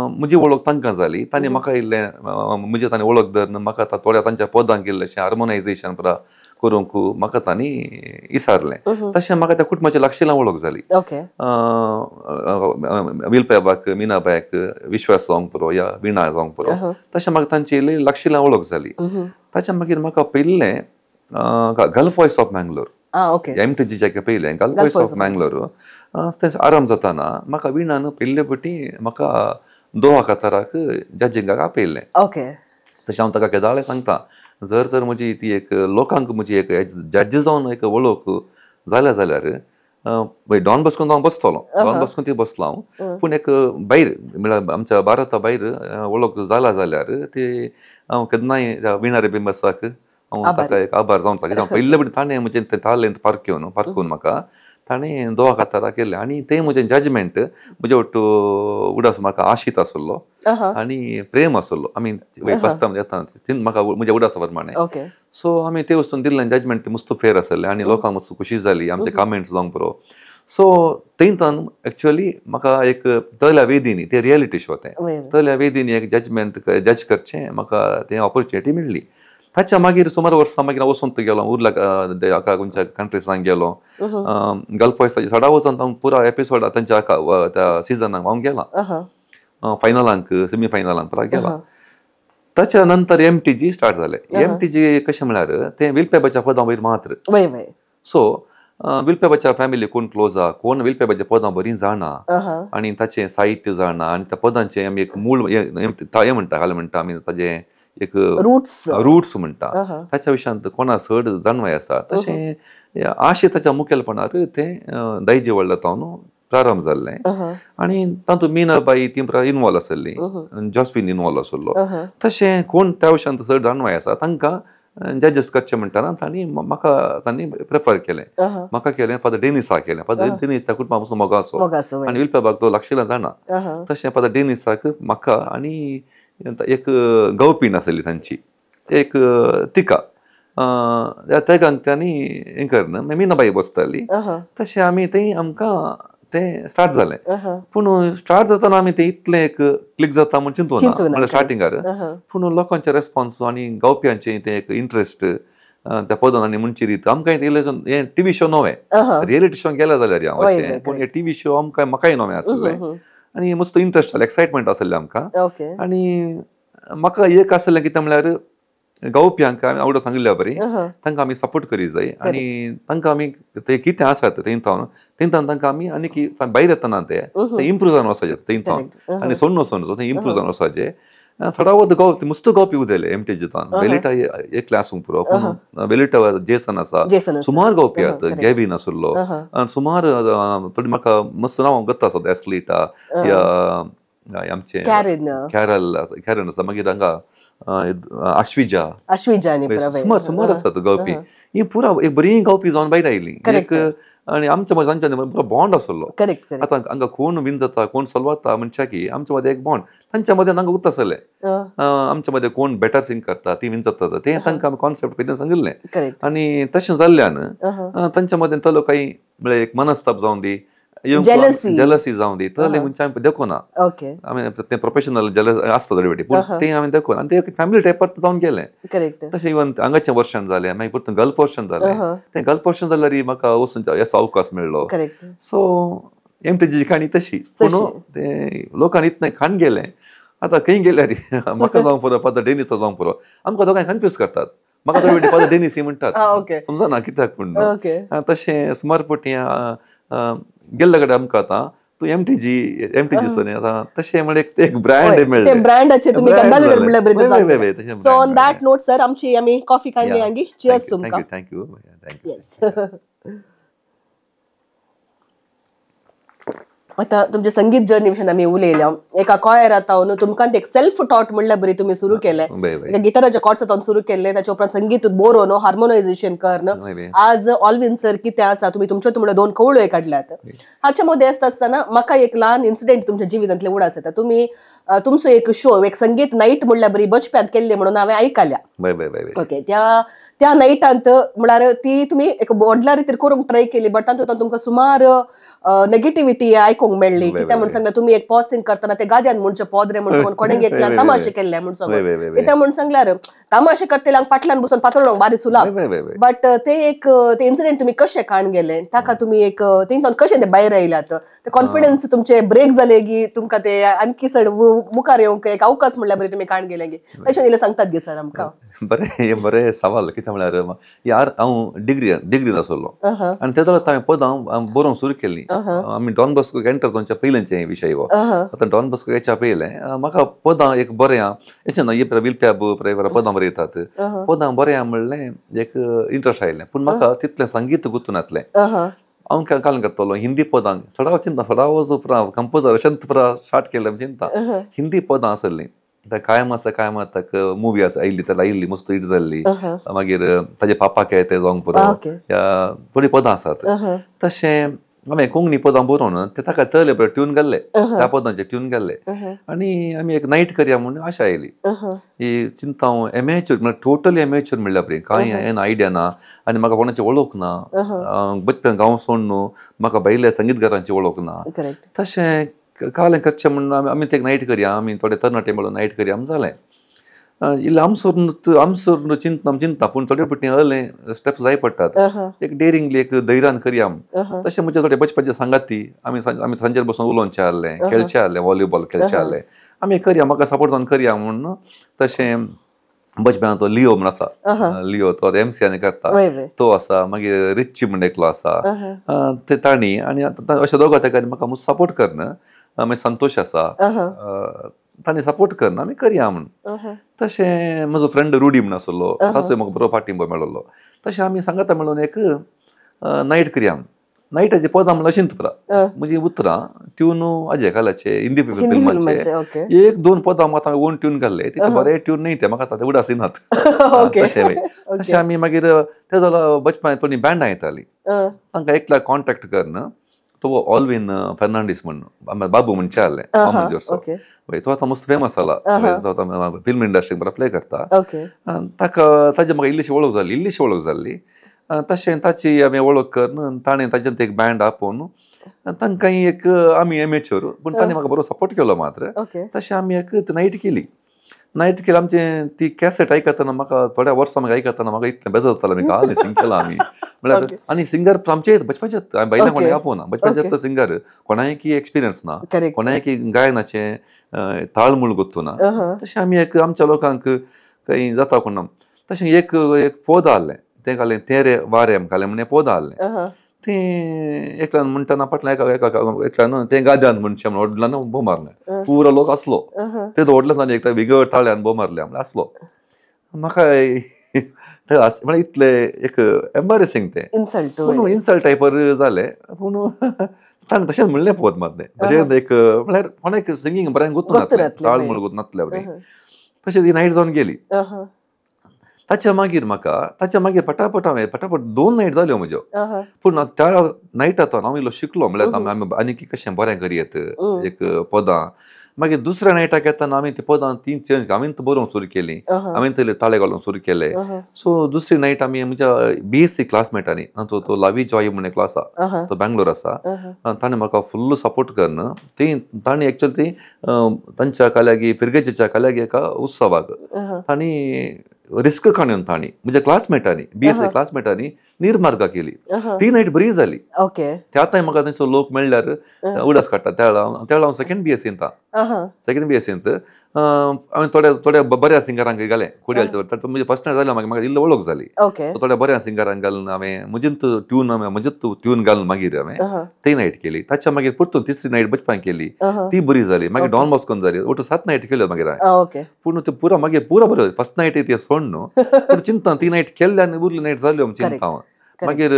म्हजी वळख तांकां जाली तांणी म्हाका इल्लें म्हणजे तांणी वळख धरून म्हाका थोड्या तांच्या पदांक इल्लेशें हार्मोनायझेशन पुरा करूंक म्हाका तांणी विचारलें तशें म्हाका त्या कुटुंबाची लागशिलां वळख जाली विल्फेबाक मिनाबायक विश्वास जावंक पुरो या विणा जावंक पुरो तशें म्हाका तांची इल्ली लागशिलां वळख जाली ताच्या मागीर म्हाका पयलें gulf voice of Mangalore MTG पयलें गल्फ वॉयस ऑफ मँगलोर ते आराम जाताना म्हाका विणान पयले फावटी म्हाका दोहा काताराक जजींगाक आपयल्लें तशें हांव ताका केदाळे सांगता जर तर म्हजी ती एक लोकांक म्हजी एक जज जावन एक वळख जाल्या जाल्यार डॉन बॉस्कोन हांव बसतलो डॉन बॉस्कोन ती बसलो हांव पूण एक भायर म्हळ्यार आमच्या भारता भायर वळख जाला जाल्यार ती हांव केन्नाय विणारे बिंबसाक हांव ताका एक आभार जावन ताका पयले फावटी ताणें म्हजें तें तालेंत पारखून म्हाका ताणें दोहा कातारां केलें आनी तें म्हजें जजमेंट म्हजे वट्ट उडास म्हाका आशीत आसलो आनी प्रेम आसलो आमी बसता येता म्हाका म्हज्या उडासा प्रमाणे सो आमी ते वचून दिल्लें जजमेंट मस्त फेर आसलें आनी लोकांक मस्त खुशी जाली आमचे कमेंट्स जावंक पुरो सो थंयच्यान एक्चुअली म्हाका एक तल्या वेदीनी ते रियलिटी शो तें तल्या वेदीनी एक जजमेंट जज करचें म्हाका तें ऑपॉर्च्युनिटी मेळ्ळी ताच्या मागीर सुमार वर्सां मागीर हांव वचूंक गेलो उरल्या खंयच्या कंट्रीसांक गेलो गल्फ वॉयसाच्या सडा वचून हांव पुरा एपिसोड तांच्या त्या सिजनाक हांव गेला फायनलांक सेमी फायनलांक पुरा गेला ताच्या नंतर MTG स्टार्ट जालें MTG कशें म्हळ्यार तें विल्फेबाच्या पदां वयर मात्र सो विल्फेबाच्या फॅमिली कोण क्लोज आहा कोण विल्फेबाच्या पदां बरीं जाणा आनी ताचें साहित्य जाणा आनी त्या पदांचें आमी एक मूळ हें म्हणटा आमी ताजें एक रुट्स म्हणटा ताच्या विशयांत कोणा चड जाणवाय आसा तशें आशे ताच्या मुखेलपणान ते दायजे व्हडल्या तावन प्रारंभ जाल्लें आनी तातूंत मीनाबाई ती इनवॉल्व आसली जॉस्फीन इनवॉल्व आसलो तशें कोण त्या विशयांत चड जाणवाय आसा तांकां जजेस करचें म्हणटाना तांणी प्रेफर केलें म्हाका केलें फादर डेनिसा केलें फादर डेनिस त्या कुटुंबा पासून मोगाचो आनी विलप्याबाग तो लागशिल्लो जाणा तशें फादर डेनिसाक म्हाका आनी एक गवपीण आसली तांची एक तिका तेगांक त्यांनी हें करना मीनाबाई बसताली तशें आमी थंय आमकां तें स्टार्ट जालें पूण स्टार्ट जाताना आमी तें इतलें एक क्लिक जाता म्हण चिंतूना म्हणजे स्टार्टिंगार पूण लोकांचे रेस्पॉन्स आनी गावप्यांचें तें एक इंट्रस्ट त्या पदान आनी म्हणची रीत आमकां हें टीव्ही शो नवे रियलिटी शो गेल्या जाल्यार हांव अशें पूण हे टीव्ही शो आमकां म्हाकाय नवे आसलें आनी मस्त इंट्रस्ट जालें एक्सायटमेंट आसलें आमकां आनी म्हाका एक आसलें कितें म्हळ्यार गावप्यांक आवडत सांगिल्ल्या बरी तांकां आमी सपोर्ट करी जाय आनी तांकां आमी ते कितें आसात थंयतावन तांकां आमी आनी भायर येतना ते इम्प्रूव जावन वचपाचें थंयतावन आनी सोडून वचोन तें इम्प्रूव जावन वचपाचें सडावत गावपी मस्त गावपी उदेले एमटीजीतान वेलिटा एक आसूंक पुरो पूण वेलिटा जेसन आसा सुमार गावपी आसात गॅविन आसलो सुमार थोडी म्हाका मस्त नांव गत्ता आसात एस्लिटा या आमचे कॅरन आसा मागीर हांगा आश्विजा सुमार आसात गावपी ही पुरा एक बरी गावपी जावन भायर आयली आनी आमच्या मदें तांच्या पुरो बॉन्ड आसलो आतां हांगा कोण विन जाता कोण सलवाता म्हणच्या की आमच्या मदें एक बॉन्ड तांच्या मदें तांकां उरता आसलें आमच्या मदें कोण बेटर सिंग करता ती विन जाता तें तांकां आमी कॉन्सेप्ट पयलीं सांगिल्लें आनी तशें जाल्ल्यान तांच्या मदें तलो काही म्हळ्यार एक मनस्ताप जावन दी जेलसी जावन दी तले म्हणजे आमी देखूना आमी तें प्रोफेशनल जेलस आसता थोडे फावटी पूण तें आमी देखूना आनी तें फॅमिली टायपार जावन गेलें तशें इवन हांगाचें वर्शन जालें मागीर परतून गल्फ वर्शन जालें तें गल्फ वर्शन जाल्यार म्हाका वचून येसो अवकाश मेळ्ळो सो एमटीजीची काणी तशी पूण तें लोकांनी इतलें खाण गेलें आतां खंय गेल्यार म्हाका जावंक पुरो फादर डेनिसा जावंक पुरो आमकां दोगांय कन्फ्यूज करतात म्हाका थोडे फावटी फादर डेनिस म्हणटात समजना कित्याक पूण तशें सुमार फावटी गेल्ले कडेन आमकां आतां तूं एमटीजी आतां तशें म्हणजे एक ब्रँड मेळ्ळें ब्रँडाचे तुमी एम्बॅसेडर म्हणल्यार बरें जाता so on that note sir आमची आमी कॉफी काडली हांगी चियर्स तुमकां थँक्यू आतां तुमच्या संगीत जर्नी विशीं आमी उलयल्या एका कॉयर आतां तुमकां एक सेल्फ टॉट म्हणल्यार बरी तुमी सुरू केलें गिटाराच्या कॉर्ड्स आतां सुरू केल्ले ताच्या उपरांत संगीत बोरोवन हार्मोनायझेशन करन आज ऑल्विन सर कितें आसा तुमी तुमच्यो तुमचे 2 कवळ्यो काडल्यात हाच्या मध्ये आसतना म्हाका एक ल्हान इन्सिडेंट तुमच्या जिवितांतले उडास येता तुमी तुमचो एक शो एक संगीत नाईट म्हणल्यार बरी बचप्यांत केल्ले म्हणून हांवें आयकल्या ओके त्या नाईटांत म्हळ्यार ती तुमी एक व्हडल्या रितीर करूंक ट्राय केली बट तातूंत तुमकां सुमार नेगेटिव्हिटी आयकूंक मेळ्ळी कित्याक म्हण सांगल्यार तुमी एक पॉज सिंग करतना ते गाद्यान म्हणचे पॉद रे म्हणून कोणें घेतल्यान तमाशे केल्ले म्हूण सांगून कित्याक म्हण सांगल्यार तमाशे करतल्यांक फाटल्यान बसून पातळूंक बारी सुलाभ बट ते इन्सिडेंट तुमी कशें काण गेले ताका तुमी एक तेंतून कशें ते भायर आयल्यात ते कॉन्फिडन्स तुमचे ब्रेक जाले की तुमकां ते आणखी चड मुखार येवंक एक अवकाश म्हणल्यार बरी तुमी काण गेले गी तशें इल्लें सांगतात गे सर आमकां बरें सवाल कितें म्हळ्यार यार हांव डिग्रीन आसलो आनी त्या वेळार हांवें पदां बरोवंक सुरू केली आमी डॉन बॉस्को एंटर जावच्या पयलेंचे विशय हो आतां डॉन बॉस्को हेच्या पयलें म्हाका पदां एक बरें हेचें ना विलप्या पदां बरें येतात पदां बरें म्हणलें एक इंट्रस्ट आयलें पूण म्हाका तितलें संगीत गुंतून येतलें हांव काल करतलो हिंदी पदां सडाव चिंता सडाव जो पुरा कंपोजर अशेंत पुरा स्टार्ट केलें चिंता हिंदी पदां आसलीं कायम आसा कायम ताका मुवी आसा आयिल्ली त्याला आयिल्ली मस्त हिट जाल्ली मागीर ताजे पापाक ते जावंक पुरो थोडी पदां आसात तशें हांवें कोंकणी पदां बरोवन ते ताका तळ्ळे पळय ट्यून घाल्ले त्या पदांचे ट्यून घाल्ले आनी आमी एक नायट करया म्हणून आशा आयली ही चिंता हांव एमेच्युअर म्हळ्यार टोटली एमेच्युअर म्हणल्यार पळय कांय हें आयडिया ना आनी म्हाका कोणाची वळख ना बचपन गांव सोड न्हू म्हाका भायल्या संगीतकारांची वळख ना तशें कालें करचें म्हणून आमी ते नायट करया आमी थोडे तरणाटे मेळून नायट करया म्हूण जालें इल्लें आमसूर चिंता पूण थोडे फावटी अर्लें स्टेप्स जाय पडटात एक डेरिंगली एक धैर्यान करया तशें म्हणजे थोडे बचपनाचे सांगाती आमी सांजेर बसून उलोवचें आहलें खेळचें आहलें वॉलीबॉल खेळचें आहलें आमी करया म्हाका सपोर्ट जावन करया म्हणून तशें बचपनांत तो लिओ म्हण आसा लिओ तो एमसीआनी करता तो आसा मागीर रिच्ची म्हण एकलो आसा ते तांणी आनी अशें दोगां तेका म्हाका सपोर्ट करना मागीर संतोश आसा तांणी सपोर्ट करना आमी करया म्हणून. तशें म्हजो फ्रेंड रुडी म्हण आसलो ताचोय म्हाका बरो पाठिंबो मेळ्ळो. तशें आमी सांगाता मेळून एक नायट करया. नायटाची पदां म्हणल्यार अशींच पुरा म्हजी उतरां ट्यून अजय कालाचे हिंदी फिल्माचे 1-2 पदां म्हाका ओन ट्यून घाल्ले. तितले बरे ट्यून न्ही ते म्हाका उदास येनात. तशें आमी मागीर ते जालो बचपन थोडी बँडां येतालीं तांकां एकल्याक कॉन्टेक्ट करन तो ऑल्विन फर्नांडीस म्हणून बाबू म्हणचे आहले तो आतां मस्त फेमस जाला. तो आतां फिल्म इंडस्ट्रीक बरो प्ले करता. ताका ताजी म्हाका इल्लीशी वळख जाल्ली. तशें ताची आमी वळख करन ताणें ताच्यान एक बँड आपोवन तांकां एक आमी एमेच्योर पूण ताणें म्हाका बरो सपोर्ट केलो मात्र. तशें आमी एक नायट केली आमचे ती कॅसेट आयकतना म्हाका थोड्या वर्सां म्हाका आयकतना म्हाका इतलें बेजार जातालें म्हाका सिंग केलां आमी म्हळ्यार. आनी सिंगर आमचे बचपाचेच हांवें बायलांक कोणाक आपोवना बचपाचेच सिंगर कोणायकी एक्सपिरियन्स ना कोणायकी गायनाचें ताळमूळ गुर्तू ना. तशें आमी एक आमच्या लोकांक खंय जाता कोण तशें एक पोद आहलें तें घालें तेरे वारे आमकां म्हणून पोद आहलें तें एकल्यान म्हणटना फाटल्यान एकल्यान तें गाद्यान म्हणचें म्हणून व्हडल्यान भो मारलें. पुरो लोक आसलो ते व्हडल्यान ताणें एकदा विगड ताळ्यान भो मारले म्हणल्यार आसलो. म्हाका म्हळ्यार इतलें एक एम्बारेसींग तें इन्सल्ट टायपर जालें पूण ताणें तशेंच म्हणलें पोद मारलें अशें एक म्हळ्यार कोणाक सिंगींग बरें गुर्तू नासलें ताळमूळ गुर्तू नासलें बरें. तशें ती नायट जावन गेली. ताच्या मागीर पटापट 2 नायट जाल्यो म्हज्यो. पूण त्या नायटांतल्यान हांव इल्लो शिकलो म्हळ्यार आमी आनीक कशें बरें करीत एक पदां. मागीर दुसऱ्या नायटाक येतना आमी ती पदां ती चेंज हांवें बरोवंक सुरू केली. हांवें थंय ताळे घालूंक सुरू केले. सो दुसरी नायट आमी म्हज्या BSc क्लासमेटांनी तो लावी जॉय म्हणून क्लास आसा तो बँगलोर आसा ताणें म्हाका फुल्ल सपोर्ट करन ताणें एक्चुअली ती तांच्या काल्यागी फिरगेच्या काल्यागी एका उत्सवाक तांणी रिस्क काडून तांणी म्हज्या क्लासमेटांनी BSc क्लासमेटांनी निर्मार्गा केली. ती नायट बरी जाली. त्या टायम म्हाका थंयचो लोक मेळ्ळ्यार उडास काडटा त्या वेळार हांव सेकंड BSc हांवें थोड्या बऱ्या सिंगरांक घालें कुडियालचे. म्हणजे फर्स्ट नायट जालें म्हाका इल्लो वळख जाली. थोड्या बऱ्या सिंगरांक घालून हांवें म्हजेंच ट्यून घालून मागीर हांवें ती नायट केली. ताच्या मागीर परतून तिसरी नायट बचपान केली ती बरी जाली. मागीर डॉन बॉस्कोन जाली. ओटो 7 नायट केल्यो मागीर हांवें पूण ते पुरो मागीर पुरो बरो फर्स्ट नायट ती सोड न्हू पूण चिंता ती नायट केल्ले आनी उरली नायट जाल्यो चिंता. मागीर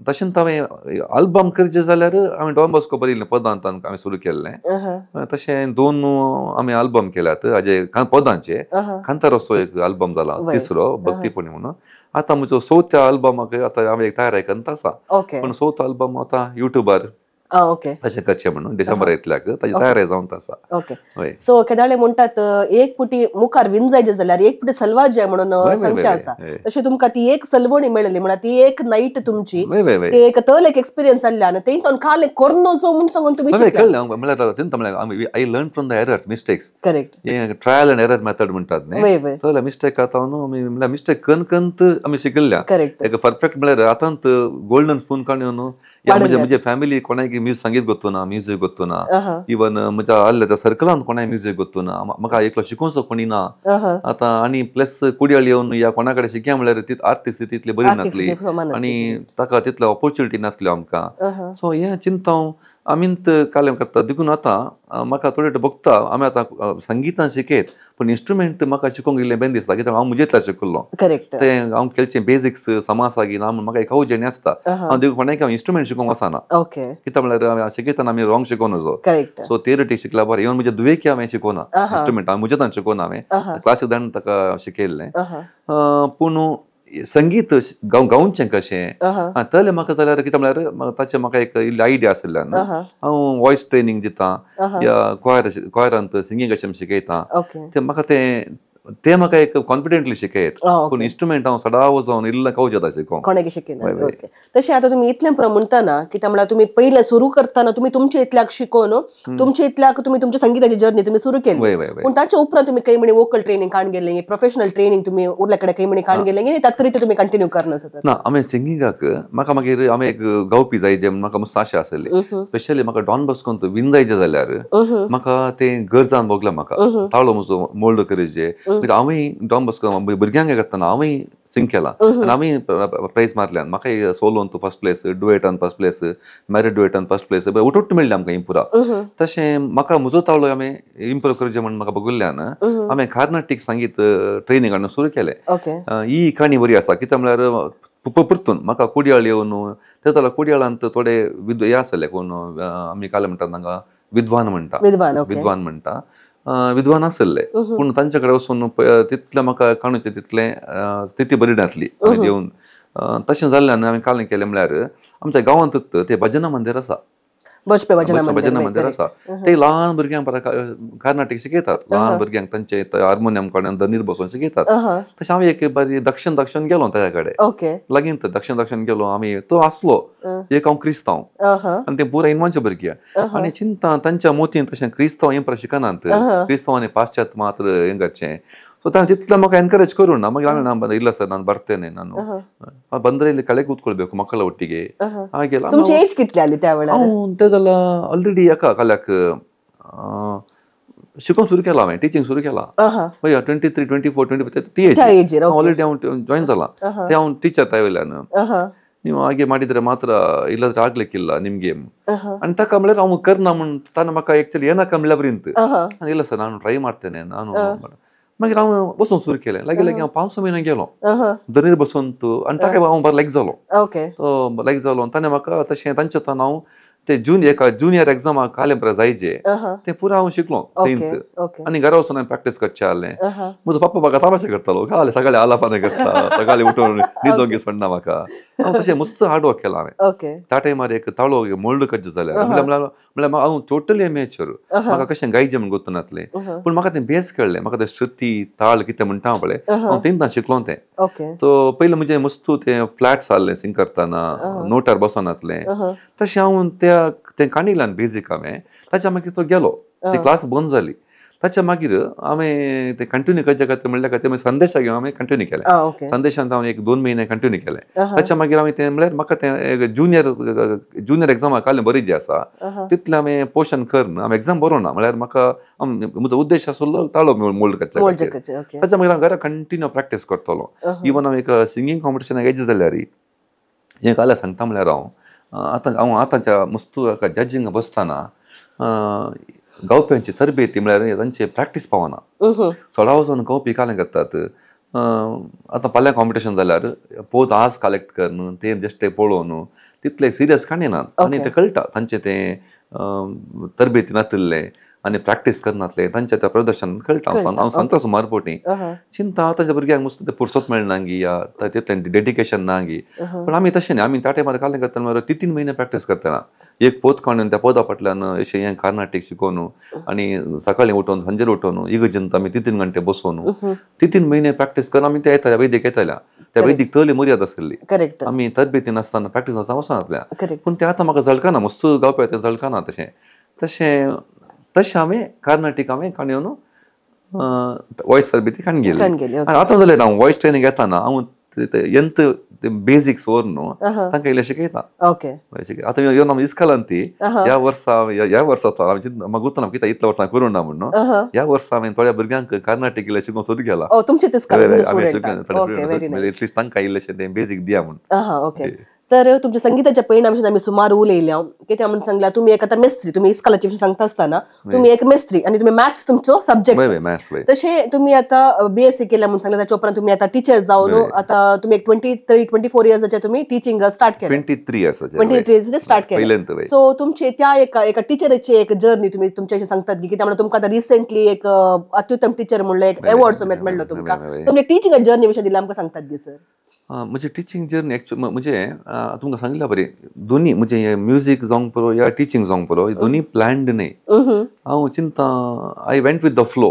तशेंच हांवें आल्बम करचें जाल्यार हांवें डॉन बॉस्को बरयल्लें पदां हांवें सुरू केल्लें. तशें 2 आमी आल्बम केल्यात हाजे पदांचे. कांतारोसो एक आल्बम जाला तिसरो भक्तीपणी म्हणून. आतां म्हजो 4थ्या आल्बमाक आतां हांवें एक तयार करता आसा पूण 4th आल्बम आतां युट्यूबार तशें करचें म्हणून डिसेंबर येतल्याक ताची तयारी जावन आसा. सो केदाळे म्हणटात एक पुटी मुखार विंजायचे जाल्यार एक पुटी सलवा जाय म्हणून सांगचें आसा. तशें तुमकां ती एक सलवणी मेळ्ळली म्हणल्यार ती एक नायट तुमची एक तल एक एक्सपिरियन्स जाल्ले आनी तेतून काल एक कोर्नोचो म्हूण सांगून तुमी म्हळ्यार I learn from the errors mistakes. Correct trial end error method म्हणटात न्ही तसले मिस्टेक आतां न्हू म्हळ्यार मिस्टेक कन आमी शिकल्या. एक परफेक्ट म्हळ्यार आतांत गोल्डन स्पून काडून म्हणजे फॅमिली कोणाक संगीत गोतू ना म्युझिक गोतू ना इवन म्हज्या आहल्या त्या सर्कलान कोणाय म्युझिक गोतू ना म्हाका एकलो शिकोवचो कोणी ना आतां. आनी प्लस कुडियाळ येवन या कोणा कडेन शिकया म्हळ्यार ती आर्थिक स्थिती तितली बरी नासली आनी ताका तितले ऑपॉर्च्युनिटी नासल्यो आमकां. सो हें चिंतून आमींत कालें करता देखून आतां म्हाका थोडे भोगता आमी आतां संगीतान शिकयत पूण इन्स्ट्रुमेंट म्हाका शिकोवंक इल्लें बेन दिसता कित्याक हांव म्हजेतल्या शिकलो तें हांव केलचें बेजिक्स समासागी ना म्हूण म्हाका एक आवजेणी आसता. हांव देखून कोणाक हांव इन्स्ट्रुमेंट शिकोवंक वचना कित्याक म्हळ्यार शिकयतना आमी रॉंग शिकोवन नजो. सो थेरटी शिकला बरें इवन म्हजे दुवेकी हांवें शिकोवना इन्स्ट्रुमेंट हांव म्हजेतान शिकोवना हांवें क्लासीक धाडून ताका शिकयल्लें. पूण संगीत गावचें कशें तले म्हाका जाल्यार कित्याक म्हळ्यार ताचें म्हाका एक आयडिया आशिल्ल्यान हांव वॉयस ट्रेनींग दिता या क्वायरांत सिंगींग कशें शिकयता तें म्हाका ते म्हाका एक कॉन्फिडेंटली शिकयत पूण इन्स्ट्रुमेंट हांव सदां जावन इल्लें कवच येता शिकोवंक कोणाक शिकयना. तशें आतां तुमी इतलें पुरो म्हणटना कित्याक म्हळ्यार तुमी पयलें सुरू करतना तुमी तुमच्या इतल्याक शिकोवन तुमच्या इतल्याक तुमी तुमच्या संगीताची जर्नी तुमी सुरू केली पूण ताच्या उपरांत तुमी काही म्हणी वोकल ट्रेनींग काण गेलें प्रोफेशनल ट्रेनींग तुमी उरल्या कडेन काही म्हणी काण गेलें की तातरी तुमी कंटिन्यू करना आसता. ना हांवें सिंगिंगाक म्हाका मागीर हांवें एक गावपी जाय जें म्हाका मस्त आशा आसली स्पेशली म्हाका डॉन बॉस्कोन विन जायचें जाल्यार म्हाका तें गरजान भोगलें म्हाका ताळो म्हजो मोल्ड करचें हांवें डॉन बॉस्को भुरग्यांक करतना हांवें सिंग केला आनी हांवें प्रायज मारल्यान म्हाका सोलोन तूं फर्स्ट प्लेस, डुएटान फर्स्ट प्लेस, मॅरिड डुएटान फर्स्ट प्लेस उठोट मेळ्ळें आमकां इम्पुरा. तशें म्हाका म्हजो तावलो हांवें इम्प्रूव करचें म्हण म्हाका बगुल्ल्यान हांवें कार्नाटीक संगीत ट्रेनिंग हाडून सुरू केलें. ही काणी बरी आसा कित्याक म्हळ्यार परतून म्हाका कुडयाळ येवन ते जाल्यार कुडयाळांत थोडे हे आसले कोण आमी काले म्हणटात तांकां विद्वान म्हणटा विद्वान आसले पूण तांचे कडेन वचून तितलें म्हाका काणूचे तितलें स्थिती बरी नासली येवन. तशें जाल्ल्यान हांवें कालें केलें म्हळ्यार आमच्या गांवांतूच ते भजना मंदिर आसा, भजना मंदिर आसा. ते ल्हान भुरग्यांक कार्नाटीक शिकयतात, ल्हान भुरग्यांक तांचे हार्मोनियम कडेन धनीर बसोवन शिकयतात. तशें हांवें एक बारी दक्षिण गेलो ताच्या कडेन लागींच दक्षिण गेलो आमी. तो आसलो एक हांव क्रिस्तांव आनी ते पुराय इनवांचे भुरगे आनी चिंता तांच्या मोतीन तशें क्रिस्तांव हें शिकनात, क्रिस्तांव आनी पाश्चात्य मात्र हें करचें. सो ताणें तितलें म्हाका एनकरेज करूं ना. मागीर हांवें ಇಲ್ಲ ಸರ್ ನಾನು ಬರ್ತೇನೆ, ನಾನು ಬಂದರೆ ಇಲ್ಲಿ ಕಳೆ ಕೂತ್ಕೊಳ್ಬೇಕು ಮಕ್ಕಳ ಒಟ್ಟಿಗೆ ಹಾಗೆಲ್ಲ. तुमची एज कितली आली त्यावेळेला? तेजाल ऑलरेडी एका काल्याक शिकोवन सुरू केला हांवें, टिचींग सुरू केला. 23, 24, 25 ती एज ऑलरेडी हांव जॉइन जाला. ते हांव टीचर त्यावेळेल्यान ನೀವು ಹಾಗೆ ಮಾಡಿದ್ರೆ ಮಾತ್ರ ಇಲ್ಲದ್ರೆ ಆಗ್ಲಿಕ್ಕಿಲ್ಲ ನಿಮ್ಗೆ ಅಂತ ಕಂಬಳರ್ ಅವ್ನು ಕರ್ನ ತಾನು ಮಕ್ಕ ಆಕ್ಚುಲಿ ಏನಕ್ಕ ಮಿಳಬ್ರಿಂತ ಇಲ್ಲ ಸರ್ ನಾನು ಟ್ರೈ ಮಾಡ್ತೇನೆ ನಾನು. मागीर हांव बसून सुरू केलें. लागीं 500 म्हयने गेलो धनीर बसून आनी ताका हांव बरो लायक जालो. लायक जालो आनी ताणें म्हाका तशें तांचे हांव ते जुनियर एग्जामाक कालें पळय जायचे ते पुरो हांव शिकलो 10th आनी घरा वचून हांवें प्रॅक्टीस करचें आहलें. म्हजो पप्पा म्हाका तमाशे करतालो, काले सकाळी आलापाने करता, सकाळी उठून न्हिदोंक सोडना म्हाका. हांव तशें मस्त हार्ड वर्क केला हांवें. त्या टायमार एक ताळो मोल्ड करचें जाल्यार म्हळ्यार हांव टोटली एमेच्योर, म्हाका कशें गायचें म्हण गोतून नासलें. पूण म्हाका तें बेस कळ्ळें, म्हाका तें श्रुती ताळ कितें म्हणटा पळय हांव तेन्ना शिकलो तें. तो पयलें म्हणजे मस्त तें फ्लॅट्स आहलें सिंग करतना, नोटार बसोन नासलें. तशें हांव तें काणिल्ल्यान बेजीक हांवें. ताच्या मागीर तो गेलो, ती क्लास बंद जाली. ताच्या मागीर हांवें ते कंटिन्यू करचे खातीर म्हणल्या खातीर संदेशा घेवन हांवें कंटिन्यू केलें. संदेशांत हांवें 1-2 म्हयने कंटिन्यू केलें. ताच्या मागीर हांवें तें म्हळ्यार म्हाका तें जुनियर एग्जामाक कालें बरी जी आसा तितलें हांवें पोर्शन करना, हांवें एग्जाम बरोवना. म्हळ्यार म्हाका म्हजो उद्देश आसलो ताळो मोल्ड करचे खातीर. ताच्या मागीर हांव घरा कंटिन्यू प्रॅक्टीस करतलो. इवन हांवें एक सिंगींग कॉम्पिटिशनाक एज जाल्यार हें काल्यार सांगता म्हळ्यार हांव आतांच्या मस्तू जजींग बसतना गावप्यांची तरबेती म्हळ्यार तांचे प्रॅक्टीस पावना. सोळा वचून गावपी कालें करतात. आतां फाल्यां कॉम्पिटिशन जाल्यार पोत आज कलेक्ट कर न्हू, तें जस्ट ते पळोवन तितले सिरियस काणी नात आनी तें कळटा तांचें तें तरबेती नासलें आनी प्रॅक्टीस करनासलें तांचें त्या प्रदर्शनांत कळटा. हांव सांगता सुमारपोटी चिंता तांच्या भुरग्यांक मस्त तें फुरसत मेळना गी या तितलें डेडिकेशन ना गी. पूण आमी तशें न्ही, आमी त्या टायमार कालें करतना 3 म्हयने प्रॅक्टीस करतना एक पोत काडून त्या पोता फाटल्यान अशें हें कार्नाटीक शिकोवन आनी सकाळीं उठोवन संजेर उठोवन इगर्जेंत आमी 3 घंटे बसोवन 3 म्हयने प्रॅक्टीस करून आमी त्या वैद्यक येताल्या. त्या वैदीक तळी मर्याद आसली. आमी तरबेती नासतना प्रॅक्टीस नासतना वचनासल्या. पूण तें आतां म्हाका जळकाना, मस्त गावपा तें जळकाना. तशें हांवें कार्नाटीक हांवें काणयोन वॉयस तरबेती काणी गेली. आतां जाल्यार हांव वॉयस ट्रेनिंग येताना हांव एंत बेजिक्स वर न्हू तांकां इल्लें शिकयता. आतां येवन आमी इस्कालान ती ह्या वर्सा म्हाका गुर्तना कित्याक इतल्या वर्सां करूं ना म्हण ह्या वर्सा हांवें थोड्या भुरग्यांक कार्नाटीक इल्लें शिकोवन सुरू केला. एटलिस्ट तांकां इल्लेशें तें बेजीक दिया म्हण. तर तुमच्या संगीताच्या परिणामांविशीं आमी सुमार उलयल्या. कित्याक म्हणून सांगला तुमी एक आतां मेस्त्री, तुमी इस्कालाचे विशीं सांगता आसतना तुमी एक मेस्त्री आनी तुमी मॅथ्स तुमचो सब्जेक्ट. तशें तुमी आतां बीएससी केल्या म्हणून सांगला. ताच्या उपरांत तुमी आतां टीचर जावन आतां तुमी एक 23-24 इयर्साचे तुमी टिचींग स्टार्ट केलें. 23 इयर्साचे स्टार्ट केलें. सो तुमची त्या एका टिचराची एक जर्नी तुमी तुमच्याशी सांगतात की कित्याक तुमकां आतां रिसेंटली एक अत्युत्तम टीचर म्हणलो एक अवॉर्ड समेत मेळ्ळो तुमकां. तुमी टिचींग जर्नी विशीं दिला आमकां सांगतात गी सर. म्हणजे टिचींग जर्नी एक्चुअली म्हणजे तुमकां सांगला बरें दोनी म्हणजे म्युजीक जावंक पुरो या टिचींग जावंक पुरो दोनी प्लॅन्ड न्ही. हांव चिंता I went with the flow.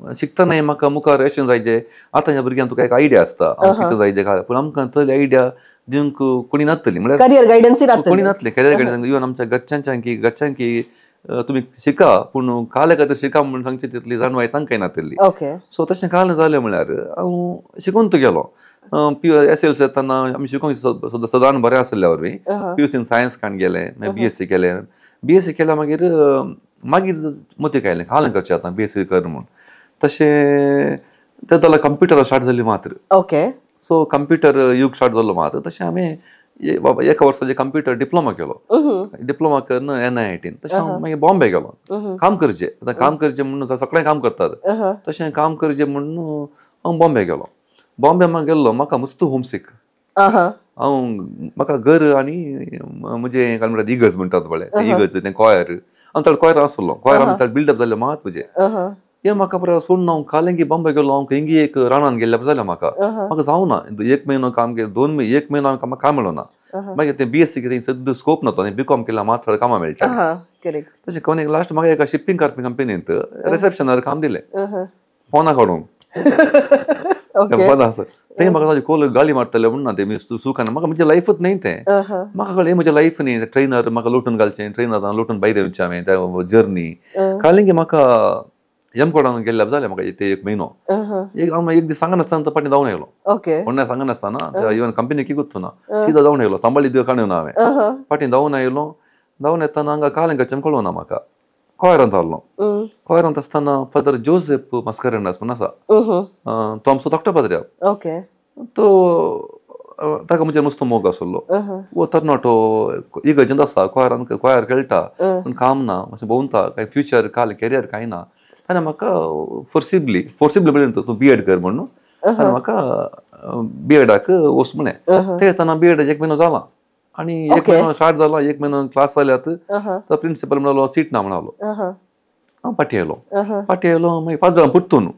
शिकतना म्हाका मुखार अशें जायचें. आतांच्या भुरग्यांक तुका एक आयडिया आसता कितें जायचें काय, पूण आमकां तरी आयडिया दिवंक कोणी नासतली. म्हळ्यार करियर गायडन्स कोणी नासलें. करियर गायडन्स इवन आमच्या घरच्यांकी तुमी शिका पूण काले खातीर शिका म्हणून सांगचे तितली जाणवाय तांकांय नासली. सो तशें कालें जालें म्हळ्यार हांव शिकून गेलो. SLC येतना आमी शिकोवंक सदांच बरें आसले वरवीं. PUCन सायन्स काण गेलें, मागीर BSc केलें. BSc केल्या मागीर मोती आयलें कालें करचें आतां BSc कर म्हूण. तशें ते जाल्यार कंप्युटर स्टार्ट जाली मात्र. ओके. सो कंप्युटर युग स्टार्ट जाल्लो मात्र तशें हांवें एका वर्साचें कंप्युटर डिप्लोमा केलो. डिप्लोमा करून NIITन तशें हांव मागीर बॉम्बे गेलो काम करचें. आतां काम करचें म्हणून सगळें काम करतात तशें काम करचें म्हणून हांव बॉम्बे गेलो. बॉम्बे गेल्लो म्हाका मस्त होमसीक. हांव म्हाका घर आनी म्हणजे काय म्हणटात इगर्ज म्हणटात पळय इगर्ज तें कॉयर हांव ताका कॉयर आसलो. कॉयर आमी ताका बिल्डअप जाल्लें मात तुजें हे म्हाका परत सोडून हांव कालेंगी बॉम्बे गेलो. हांव खंयी एक रानान गेल्ल्या जाल्यार म्हाका जावना. 1 म्हयनो काम केलें 2 म्हयने 1 म्हयनो म्हाका काम मेळना. मागीर तें BSc कितें सद्दां स्कोप नव्हतो आनी BCom केल्यार मात थोडें कामां मेळटा. तशें कोणी लास्ट म्हाका एका शिपिंग कंपनींत रिसेप्शनार काम दिलें फोना काडूंक. ते म्हाका कोल गाळी मारतले म्हणून ते सुखान म्हाका म्हणजे लायफूच न्ही तें. म्हाका कळ्ळें म्हजें लायफ न्ही ट्रेनर म्हाका लोटून घालचें ट्रेनर लोटून भायर येवचें हांवें त्या जर्नी कालेंगी म्हाका कोडान गेल्ल्या जाल्यार म्हाका ते 1 म्हयनो हांव एक दीस सांगनासतना तो फाटीं जावन येयलो. कोणाक सांगनासतना इवन कंपनीक वचूं ना सीदा जावन येयलो. सांबाळी दिवं काडूं ना हांवें फाटीं जावन येयलो. जावन येतना हांगा कालेंगाचें कळूं ना म्हाका. कॉयरांत आहलो. कॉयरांत आसतना फादर जोसेफ मस्करेनास म्हणून आसा तो आमचो धाकटो पाद्र्या. तो ताका म्हणजे मस्त मोग आसलो. वो तरणाटो इगर्जेंत आसा कॉयरांत कॉयर खेळटा पूण काम ना मातशें भोंवता कांय फ्युचर कॅरियर कांय ना. ताणें म्हाका फोर्सिबली म्हणून तूं B.Ed कर म्हणून ताणें म्हाका B.Edक वच म्हणे. ते येतना B.Ed 1 म्हयनो जाला आनी 1 म्हयनो स्टार्ट जाला 1 म्हयनो क्लास जाल्यात तो प्रिंसिपल म्हणलो सीट ना म्हणलो. हांव फाटीं येयलो मागीर फादरान पुट्टून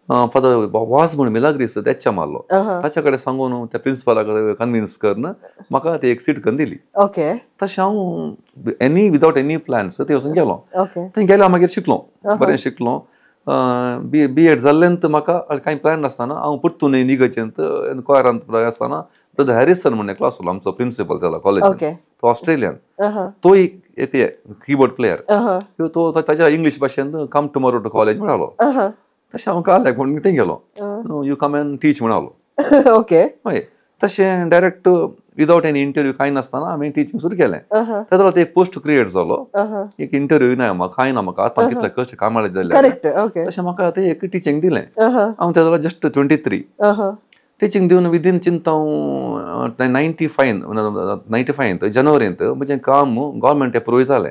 फादर वाज म्हणून मिलाग्रीस तेच्या मारलो. ताच्या कडेन सांगून त्या प्रिंसिपलाक कन्विन्स करून म्हाका ती एक सीट करून दिली. तशें हांव विदाउट एनी प्लॅन्स ते वचून गेलो. थंय गेल्यार मागीर शिकलो बरें शिकलो. B.Ed जाल्लेंत म्हाका कांय प्लॅन नासतना हांव पुट्टून निगजेंत कॉयरांत आसतना ब्रदर हॅरिसन म्हणून एकलो आसलो आमचो प्रिंसिपल जाला कॉलेजींत. तो ऑस्ट्रेलियन तो एक कीबोर्ड प्लेयर. तो ताच्या इंग्लीश भाशेंत कम टुमॉरो टू कॉलेज म्हणालो. तशें हांव कालें म्हणून थंय गेलो. यू कम एंड टीच म्हणालो. हय तशें डायरेक्ट विदाउट एनी इंटरव्यू कांय नासतना हांवें टिचींग सुरू केलें. तेदो ते पोस्ट क्रिएट जालो. एक इंटरव्यू ना म्हाका कांय ना म्हाका आतां कितले कशें कामाळे जालें तशें म्हाका ते एक टिचींग दिलें. हांव तेदो जस्ट 23 टिचींग दिवन विदीन चिंता 95 जानेवारींत म्हजें काम गव्हर्मेंट एप्रूव जालें.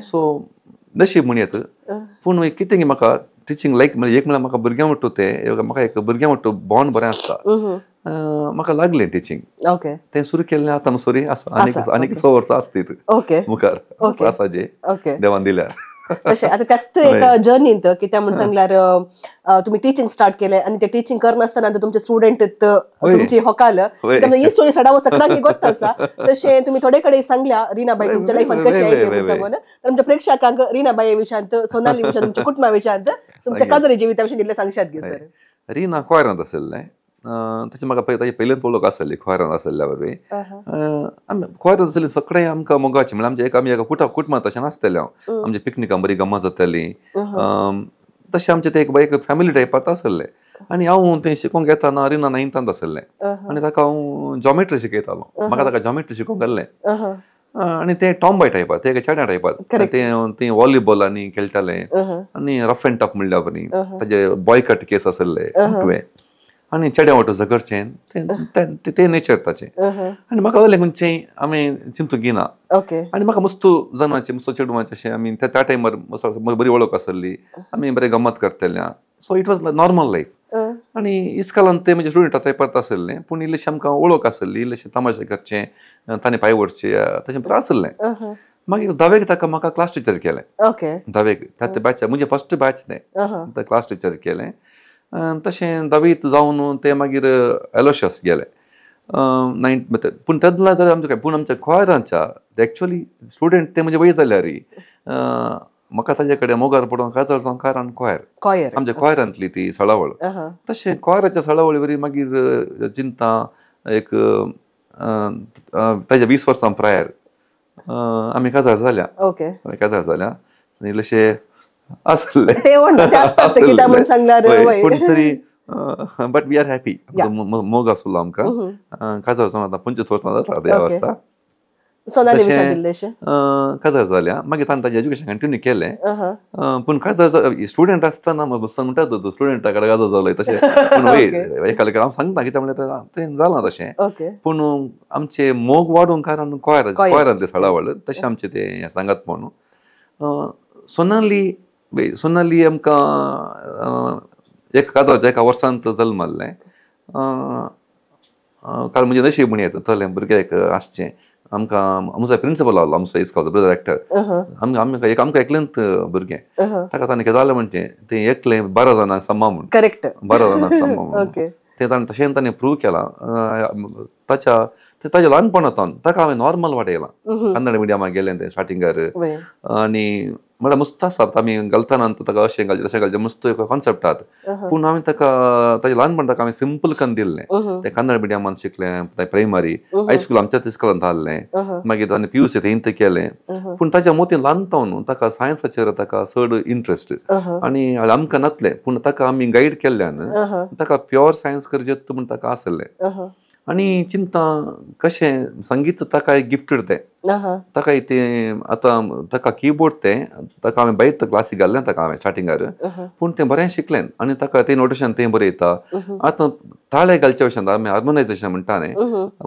सो नशीब म्हणयत पूण कितें म्हाका टिचींग लायक म्हणजे एक म्हळ्यार म्हाका भुरग्यां म्हणटा ते म्हाका एक भुरग्यां म्हणटा बॉन्ड बरें आसता. म्हाका लागलें टिचींग तें सुरू केल्लें आतां सॉरी आसा आनीक 6 वर्सां आसतात मुखार आसा जे देवान दिल्यार. तशें आतां त्यात एक जर्नींत कित्याक म्हणून सांगल्यार तुमी टिचींग स्टार्ट केलें आनी ते टिचींग करनासतना तुमचे स्टुडंट तुमची होकाल ही स्टोरी सदां सगळ्यांक गोष्ट आसा. तशें तुमी थोडे कडेन सांगल्या रिनाबाई तुमच्या लायफान कशें आयलें सांगून तर तुमच्या प्रेक्षकांक रिनाबाई विशयांत सोनाली विशयांत तुमच्या कुटुंबा विशयांत तुमच्या काजरी जिविता विशीं दिल्लें सांगशात गे सर. रिना कॉयरांत आसलें तशें म्हाका ताजे पयलेच पळोवंक आसलेली कॉयरांत आसल्या वरवीं. कॉयरांत आसली सगळें आमकां मोगाचें म्हणजे आमी एका कुटुंबांत तशें नासतलें हांव आमच्या पिकनिकां बरी गम्मत जाताली. तशें आमचें तें एक फॅमिली टायपांत आसलें. आनी हांव थंय शिकोवंक येताना रिना 9थांत आसलें आनी ताका हांव जॉमेट्री शिकयतालो. म्हाका ताका जॉमेट्री शिकोवंक गेल्लें आनी तें टॉम्बॉय टायपात ते चेड्या टायपात तें वॉलीबॉल आनी खेळटालें आनी रफ एंड टफ म्हणल्या बरी ताजे बॉयकट केस आसले तुवें आनी चेड्या वाटो झगडचें तें नेचर ताचें. आनी म्हाका कळ्ळें खंयचें हांवें चिंतूंक गिना आनी म्हाका मस्तो जनाचें मस्तो चेडवाचें अशें आमी त्या टायमार बरी वळख आसली आमी बरें गम्मत करतलें. So it was normal life. आनी इस्कालांत ते म्हणजे स्टुडंटा टायपात आसलें पूण इल्लेशें आमकां वळख आसली इल्लेशें तमाशे करचें ताणें पांय ओडचें तशें बरें आसलें. मागीर 10वेक ताका म्हाका क्लास टिचर केलें. 10वेक त्या बॅच म्हणजे फस्ट बॅच तें क्लास टिचर केलें. तशें 10वीत जावन ते मागीर एलोशस गेले 9th पूण तेदला जाल्यार आमचें काय पूण आमच्या कॉयरांच्या एक्चुअली स्टुडंट ते म्हणजे वय जाल्यार म्हाका ताजे कडेन मोगार पडोवन कारण कॉयर आमच्या कॉयरांतली ती सळावळ. तशें कॉयराच्या सळावळी वरी मागीर चिंता एक ताच्या 20 वर्सां प्रायर आमी काजार जाल्या इल्लेशें आसलें पूण तरी बट वी आर हॅपी मोग आसलो आमकां काजार जावन आतां 25 वर्सां जाता देवा वर्सा. काजार जाल्या मागीर ताणें ताजें एज्युकेशन कंटिन्यू केलें पूण काजार स्टुडंट आसतना म्हणटा तूं स्टुडंटा कडेन काजार जालोय तशें पूण एकालें हांव सांगता कित्याक म्हणल्यार तें जालां तशें पूण आमचें मोग वाडूंक कारण कोयरांतले थळावळ तशें आमचें तें सांगात म्हणून सोनाली आमकां एक काजार एका वर्सांत जल्मल्लें कारण म्हणजे नशीब म्हण येता तले भुरग्याक आसचें आमकां आमचो प्रिंसिपल आहलो आमचो इस्कॉल ब्रदर एक्टर आमकां एकलेंत भुरगें ताका ताणें कितें जालें म्हणचें तें एकलें 12 जाणांक समा म्हूण 12 जाणांक समा म्हूण तें तशें ताणें प्रूव केलां ताच्या ल्हानपणांतल्यान ताका हांवें नॉर्मल वाडयलां कन्नड मिडियमाक गेलें तें स्टार्टिंगार आनी म्हळ्यार मस्त आसा आमी घालतना ताका अशें घालचें तशें घालचें मस्त कॉन्सेप्ट आहात पूण हांवें ताका ताजें ल्हानपण ताका हांवें सिंपल करून दिल्लें तें कन्नड मिडियमान शिकलें प्रायमरी हायस्कूल आमच्याच इस्कॉलांत आहलें मागीर ताणें PUC थंय केलें पूण ताच्या मोतीन ल्हानपण ताका सायन्साचेर ताका चड इंट्रस्ट आनी आमकां नासलें पूण ताका आमी गायड केल्ल्यान ताका प्युअर सायन्स करचें म्हूण ताका आसलें आनी चिंता कशें संगीत ताका एक गिफ्टेड तें ताका तें आतां ताका कीबोर्ड तें ताका हांवें बायत क्लासीक घाल्लें ताका हांवें स्टार्टिंगार पूण तें बरें शिकलें आनी ताका तें नोटेशन तें बरें येता आतां ताळे घालचे भशेन आमी हार्मोनायजेशन म्हणटा न्ही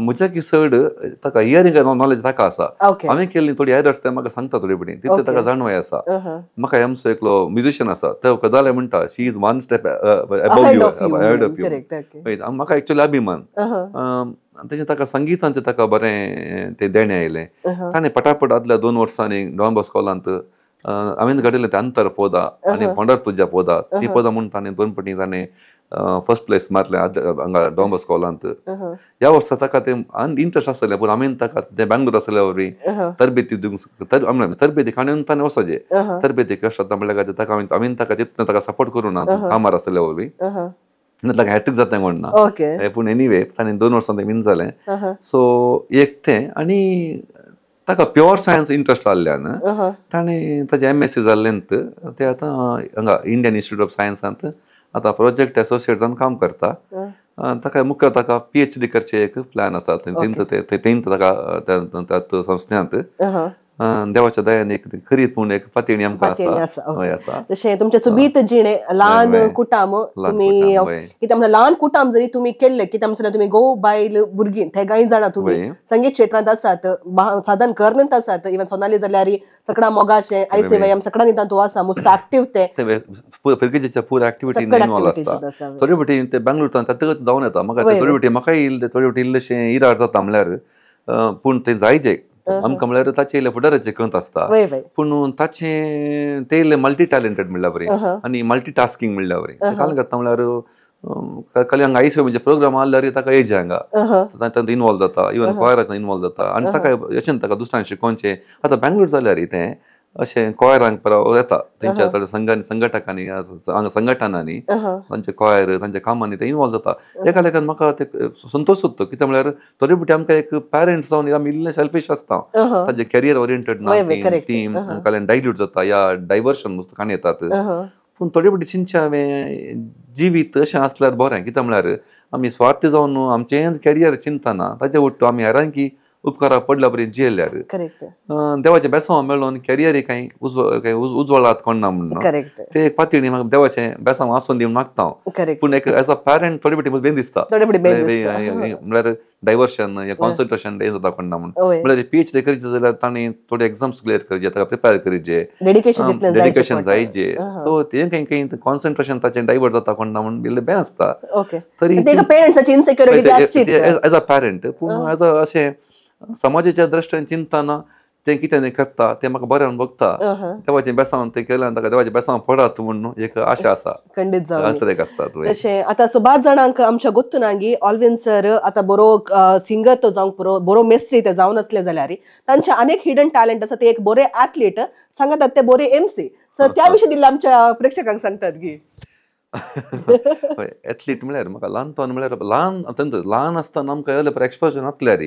म्हज्या की चड ताका इयरिंग नॉलेज ताका आसा हांवें केल्ली थोडी एरर्स तें म्हाका सांगता थोडी फुडें तितलें ताका जाणवाय आसा म्हाका आमचो एकलो म्युजिशियन आसा तो कदाले म्हणटा she is one step ahead of you म्हाका एक्चुअली अभिमान तशें ताका संगीतांत ताका बरें तें देणें आयलें ताणें पटापट आदल्या 2 वर्सांनी डॉन बॉस्कोलांत हांवें घडयलें तें अंतर पोदा आनी पंडर तुज्या पोदा ती पोदा म्हूण ताणें 2 फावटी ताणें फर्स्ट प्लेस मारलें हांगा डॉन बॉस्कोलांत ह्या वर्सा ताका तें इंट्रस्ट आसलें पूण हांवें ताका तें बेंगलोर आसल्या वरवीं तरबेती दिवंक तरबेती खाणें ताणें वचचें तरबेती कश्ट जाता म्हणल्यार ताका हांवें ताका तितलें ताका सपोर्ट करूं ना कामार आसल्या वरवीं ताका हॅट्रिक जाता म्हणना पूण एनिवे ताणें 2 वर्सां तें विन जालें सो एक तें आनी ताका प्युअर सायन्स इंट्रस्ट आसल्यान ताणें ताजें MSc जाल्लेंत तें आतां हांगा इंडियन इन्स्टिट्यूट ऑफ सायन्सांत आतां प्रोजेक्ट एसोसिएट जावन काम करता ताका मुखार ताका PhD करचें एक प्लॅन आसा तेंत ताका संस्थेंत देवाच्या दयान एक खरीत म्हणून एक फातणी आमकां आसा तशें तुमचें सुबीत जिणें ल्हान कुटाम तुमी कित्याक म्हणल्यार ल्हान कुटाम जरी तुमी केल्ले कित्याक म्हणल्यार तुमी घोव बायल भुरगीं तेगाय जाणां तुमी संगीत क्षेत्रांत आसात साधन करनंत आसात इवन सोनाली जाल्यार सकडा मोगाचें ICYM सकडा निदान तूं आसा मोस्ट एक्टीव तें फिरकेच्या पुरा एक्टिविटी इनवॉल्व आसता थोडी फावटी ते बेंगलोर तातूंत जावन येता म्हाका थोडी फावटी म्हाकाय इल्लें थोडी फावटी इल्लेशें इराड जाता म्हणल्यार पूण तें जायचें आमकां म्हणल्यार ताचे इल्लें फुडाराचें खंत आसता पूण ताचें तें इल्लें मल्टी टॅलेंटेड म्हणल्यार बरें आनी मल्टी टास्कींग म्हणल्यार बरें काल करता म्हणल्यार खाली हांगा ICYM म्हणजे प्रोग्राम आसल्यार ताका एज हांगा तातूंत इनवॉल्व जाता इवन कोयरांत इनवॉल्व जाता आनी ताका अशें ताका दुसऱ्यांक शिकोवचें आतां बेंगलोर जाल्यार तें अशें कोयरांक परवा येता तेंच्या संघटकांनी संघटनांनी तांचे कोयर तांच्या कामांनी ते इनवॉल्व जाता एका लेखान म्हाका ते संतोश सोदता कित्याक म्हळ्यार थोडे फावटी आमकां एक पेरंट्स जावन आमी इल्लें सेल्फीश आसता ताजें कॅरियर ओरिएंटेड ना ती काल्यान डायल्यूट जाता या डायवर्शन पुस्तकांनी येतात पूण थोडे फावटी चिंतचें हांवें जिवीत अशें आसल्यार बरें कित्याक म्हळ्यार आमी स्वार्थी जावन न्हू आमचें कॅरियर चिंतना ताचे उट्टो आमी हेरांकी उपकारा पडल्या बरें जियेल्यार देवाचें बेसांव मेळोन कॅरियर कांय उजवळात कोणना म्हणून ते एक पातळी म्हाका देवाचें बेसांव आसून दिवन मागता पूण एक एज अ पॅरंट थोडे फावटी बेन दिसता म्हळ्यार डायवर्शन या कॉन्सन्ट्रेशन हे जाता कोणना म्हणून म्हळ्यार PhD करचें जाल्यार ताणें थोडे एग्जाम्स क्लियर करचे ताका प्रिपेर करचे डेडिकेशन जायचे सो तें काही कॉन्सन्ट्रेशन ताचें डायवर्ट जाता कोणना म्हणून इल्लें बें आसता तरी एज अ पॅरंट पूण एज अ अशें समाजाच्या दृश्ट्यान चिंतना तें कितें करता तें म्हाका बरें बघता देवाचें बेसांव तें केल्यान ताका देवाचें बेसांव पडत म्हणून एक आशा आसा खंडीत जावन आसता तशें आतां सुबार जाणांक आमच्या गुत्तुनांगी ऑल्विन सर आतां बरो सिंगर तो जावंक बरो मेस्त्री ते जावन आसले जाल्यार तांचे अनेक हिडन टॅलंट आसा ते एक बरे एथलीट सांगतात ते बरे MC सर त्या विशीं दिल्ले आमच्या प्रेक्षकांक सांगतात की एथलीट म्हळ्यार म्हाका ल्हानपण म्हळ्यार ल्हान आसतना आमकां येलें एक्सपोजर नासल्यार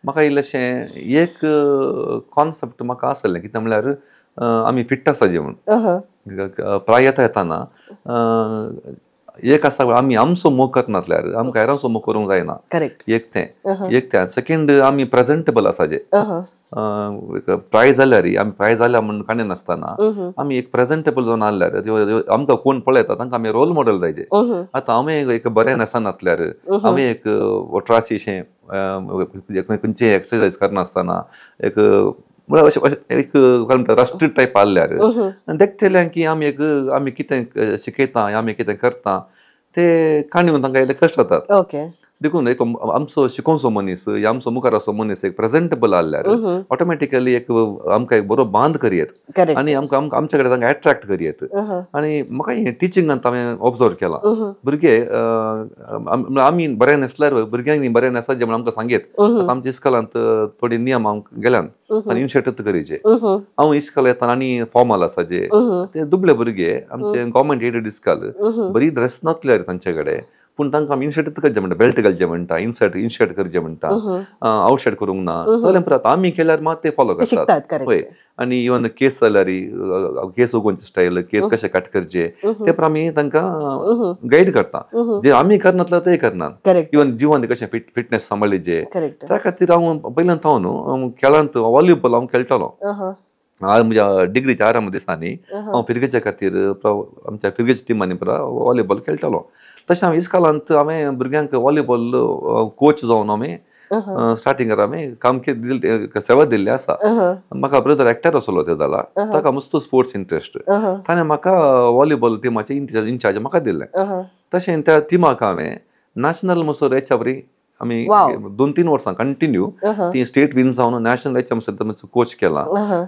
म्हाका इल्लेशें एक कॉन्सेप्ट म्हाका आसलें कित्याक म्हळ्यार आमी फिट्ट आसाचे म्हूण प्रायता येताना एक आसा आमी आमचो मोग करनासल्यार आमकां हेरांचो मोग करूंक जायना एक तें सेकंड आमी प्रेझेंटेबल आसाचे प्रायज जाल्यार आमी प्रायज जाल्या म्हणून काणी नासतना आमी एक प्रेझेंटेबल जावन आसल्यार आमकां कोण पळयता तांकां आमी रोल मॉडेल जायचे. आतां हांवें एक बरें न्हेसनासल्यार हांवें एक 1800 खंयचें एक्सरसायज करनासतना एक एक राष्ट्रीय टायप आसल्यार देखतेले की आमी कितें शिकयता आमी कितें करता ते काणयो तांकां इल्ले कश्ट जातात. देखून एक आमचो शिकोवचो मनीस आमचो मुखार असो मनीस एक प्रेझेंटेबल आसल्यार ऑटोमॅटिकली एक आमकां एक बरो बांद करयेत आनी आमकां आमचे कडेन तांकां एट्रॅक्ट करयेत. आनी म्हाका हें टिचिंगांत हांवें ऑब्जर्व केलां भुरगे आमी बरें न्हेसल्यार भुरग्यांक बरें न्हेसाचें म्हणून आमकां सांगेत. आमच्या इस्कॉलांत थोडे नियम हांव गेल्यान आनी इनशर्टच करीचे. हांव इस्कॉल येताना आनी फॉर्मल आसाचे ते दुबळे भुरगे आमचे गव्हर्मेंट एडेड इस्कॉल बरी ड्रेस नासल्यार तांचे कडेन पूण तांकां आमी इनशर्टच करचें म्हणटा बेल्ट घालचें म्हणटा इनशर्ट करचें म्हणटा आउटशर्ट करूंक ना जाल्यार परत आमी केल्यार मात ते फॉलो करतात. पळय आनी इवन केस जाल्यार केस उगोवचे स्टायल केस कशे कट करचे ते पर आमी तांकां गायड करता. जे आमी करनातले ते करनात. इवन जिवान कशें फिटनेस सांबाळचे त्या खातीर हांव पयल्यान हांव खेळांत वॉलीबॉल हांव खेळटालो. म्हज्या डिग्रीच्या 11 दिसांनी हांव फिरगेच्या खातीर आमच्या फिरगेच्या टिमांनी वॉलीबॉल खेळटालो. तशें हांवें इस्कॉलांत हांवें भुरग्यांक वॉलीबॉल कोच जावन हांवें स्टार्टिंगार हांवें काम सेवा दिल्ली आसा. म्हाका ब्रदर एक्टर आसलो ते जाला ताका मस्त स्पोर्ट्स इंट्रस्ट ताणें म्हाका वॉलीबॉल टिमाचें इन्चार्ज म्हाका दिल्लें. तशें त्या टिमाक हांवें नॅशनल मसोर हेच्या वरी आमी 2-3 वर्सां कंटिन्यू ती स्टेट विन जावन नॅशनल हेच्या कोच केला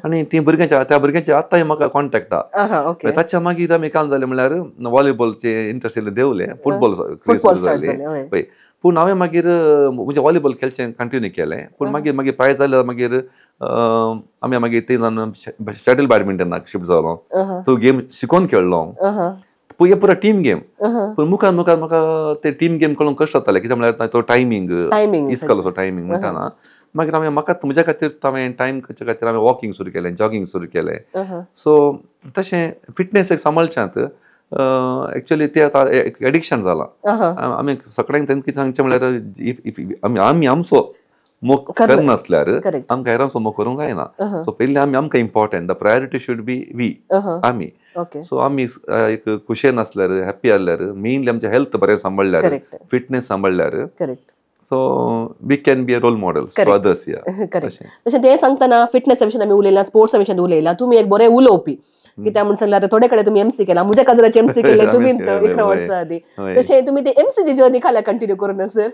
आनी ती त्या भुरग्यांचे आतांय म्हाका कॉन्टॅक्ट आहा. ताच्या मागीर आमी काम जालें म्हणल्यार वॉलीबॉलचे इंट्रस्ट देवले फुटबॉल जाले पूण हांवें मागीर म्हणजे वॉलीबॉल खेळचें कंटिन्यू केलें. पूण मागीर प्रायज जाल्यार मागीर आमी मागीर ते शटल बॅडमिंटनाक शिफ्ट जालो. तो गेम शिकोवन खेळ्ळो हे पुरो टीम गेम. पूण मुखार म्हाका ते टीम गेम कळूंक कश्ट जातालें कित्याक म्हळ्यार तो टायमींग इस्कॉलाचो टायमींग म्हणटाना मागीर हांवें म्हज्या खातीर हांवें टायम करचे खातीर हांवें वॉकिंग सुरू केलें जॉगिंग सुरू केलें. सो तशें फिटनेस एक सांबाळच्यांत एक्चुअली ते आतां एडिक्शन जालां. आमी सगळ्यांक कितें सांगचें म्हळ्यार आमी आमचो मोग करनासल्यार आमकां हेरांचो मोग करूंक जायना. सो पयलीं आमकां important the priority should be we आमी. सो आमी एक खुशेन आसल्यार हॅप्पी आसल्यार मेनली आमचें हेल्थ बरें सांबाळल्यार फिटनेस सांबाळल्यार so we can be a role model for others. तशें ते सांगतना फिटनेसा विशीं आमी उलयला स्पोर्ट्सा विशीं उलयला तुमी एक बरें उलोवपी कित्याक म्हणून सांगल्यार थोडे कडेन तुमी एमसी केला म्हज्या काजराचे एमसी केले तुमी 11 वर्सां आदी तशें तुमी ते एमसीची जर्नी खाल्या कंटिन्यू करून सर.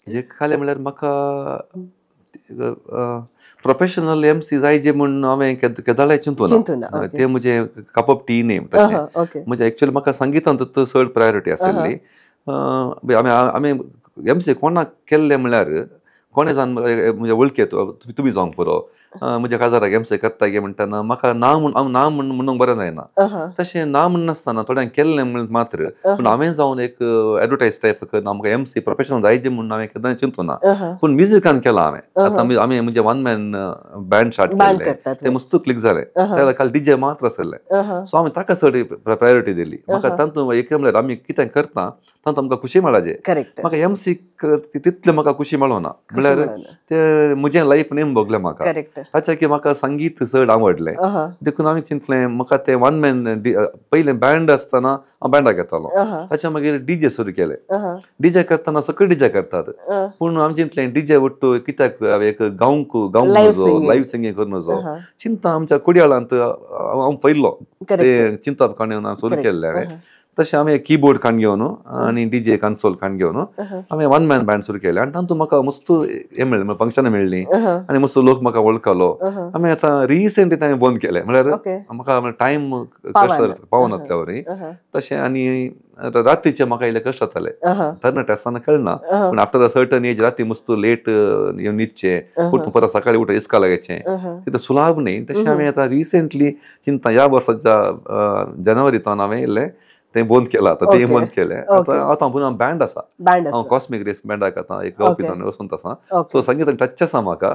एक खालें म्हळ्यार म्हाका प्रोफेशनल एमसी जाय जे म्हूण हांवें केदाळे चिंतूना ते म्हजे कप ऑफ टी नेम तशें म्हणजे एक्चुअली म्हाका संगीतांत चड प्रायोरिटी आसली. आमी एमसी कोणाक केल्ले म्हळ्यार कोणे जावन म्हणजे वळखेत तुमी जावंक पुरो म्हज्या काजाराक एमसी करता गे म्हणटाना म्हाका ना म्हणूंक बरें जायना. तशें ना म्हण नासतना थोड्यांक केल्लें म्हण मात्र पूण हांवें जावन एक एडवर्टायज टायप करना म्हाका एमसी प्रोफेशनल जायचे म्हणून हांवें केन्ना चिंतूना. पूण म्युजिकान केलां हांवें. आतां आमी म्हणजे 1 मॅन बँड स्टार्ट केल्लें ते मस्त क्लिक जालें त्या काल डीजे मात्र आसले. सो हांवें ताका चड प्रायोरिटी दिली. म्हाका तातूंत एक म्हणल्यार आमी कितें करता तातूंत आमकां खुशी मेळाचे. म्हाका एमसी तितलें म्हाका खुशी मेळो ना म्हळ्यार ते म्हजें लायफ नेम भोगलें म्हाका ताच्या की म्हाका संगीत चड आवडलें. देखून हांवें चिंतलें म्हाका ते 1 मॅन पयलें बँड आसतना हांव बँडाक येतालो ताच्या मागीर डीजे सुरू केलें. डीजे करतना सगळे डीजे करतात पूण हांवें चिंतलें डीजे उट्टू कित्याक एक गावंक नजो लायव्ह सिंगींग करूं नजो चिंता आमच्या कुडयाळांत हांव पयलो ते चिंता काणयोन सुरू केल्लें हांवें. तशें हांवें कीबोर्ड काण घेवन आनी डीजे कन्सोल काण घेवन हांवें 1 मॅन बँड सुरू केलें आनी तातूंत म्हाका मस्त हें मेळ्ळें फंक्शनां मेळ्ळीं आनी मस्त लोक म्हाका वळखलो. हांवें आतां रिसेंटली हांवें बंद केलें म्हळ्यार म्हाका टायम कश्ट पावनासल्या वरी तशें आनी रातीचे म्हाका इल्ले कश्ट जाताले. तरणाटे आसतना कळना पूण आफ्टर अ सर्टन एज राती मस्त लेट येवन न्हिदचें पूण परत सकाळीं उठून इस्कॉलाक येचें तितूं सुलाभ न्ही. तशें हांवें आतां रिसेंटली चिंता ह्या वर्साच्या जानेवारींत हांवें येयल्लें ते बंद केला आता ते बंद केले आता पुन्हा बँड आसा हांव कॉस्मिक रेस बँडाक आतां एक गावपी जावन वचून आसा सो संगीत टच आसा म्हाका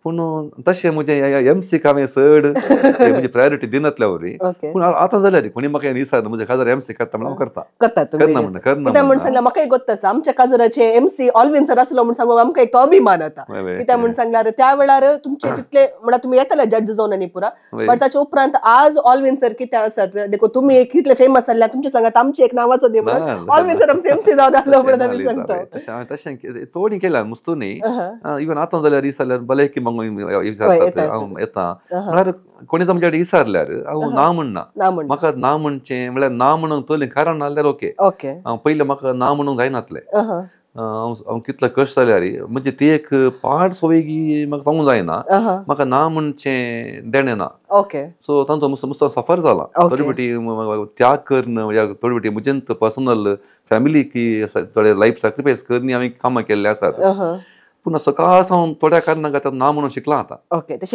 पूण तशें म्हणजे एमसीक हांवें चड म्हणजे प्रायोरिटी दिनातल्या वरी पूण आतां जाल्यार कोणी म्हाका विचारना म्हणजे काजार एमसी करता म्हणून हांव करता म्हणून सांगल्यार म्हाका गत आसा आमच्या काजराचे एमसी ऑल्विन सर आसलो म्हणून सांगून आमकां एक तो अभिमान आता कित्याक म्हणून सांगल्यार त्या वेळार तुमचे तितले म्हणल्यार तुमी येताले जज जावन आनी पुरा बट ताच्या उपरांत आज ऑल्विन सर कितें आसात देखो तुमी कितले फेमस जाल्ल्या तुमच्या सांगात आमची एक नांवाचो दे म्हणून ऑल्विन सर आमचे एमसी जावन आसलो म्हणून आमी सांगता तशें तोडी केल्या मुस्तू न्ही इवन आतां जाल्यार विचारल्यार भले की विचारतात हांव येता म्हळ्यार कोणी तुमच्या कडेन विचारल्यार हांव ना म्हणना म्हाका ना म्हणचें म्हळ्यार ना म्हणूंक तोले कारण नाल्यार ओके हांव पयलें म्हाका ना म्हणूंक जायनातलें हांव कितले कश्ट जाल्यार म्हणजे ती एक पाड सोयगी म्हाका सांगूंक जायना म्हाका ना म्हणचें देणें ना सो तांचो मुस्तो सफर जाला थोडी फाटी त्याग करन थोडी फाटी म्हजें पर्सनल फॅमिली की थोडे लायफ सॅक्रिफायस करनी हांवें कामां केल्ले आसात पूण सकाळ सावन थोड्या कारणाक आतां ना म्हणून शिकलां आतां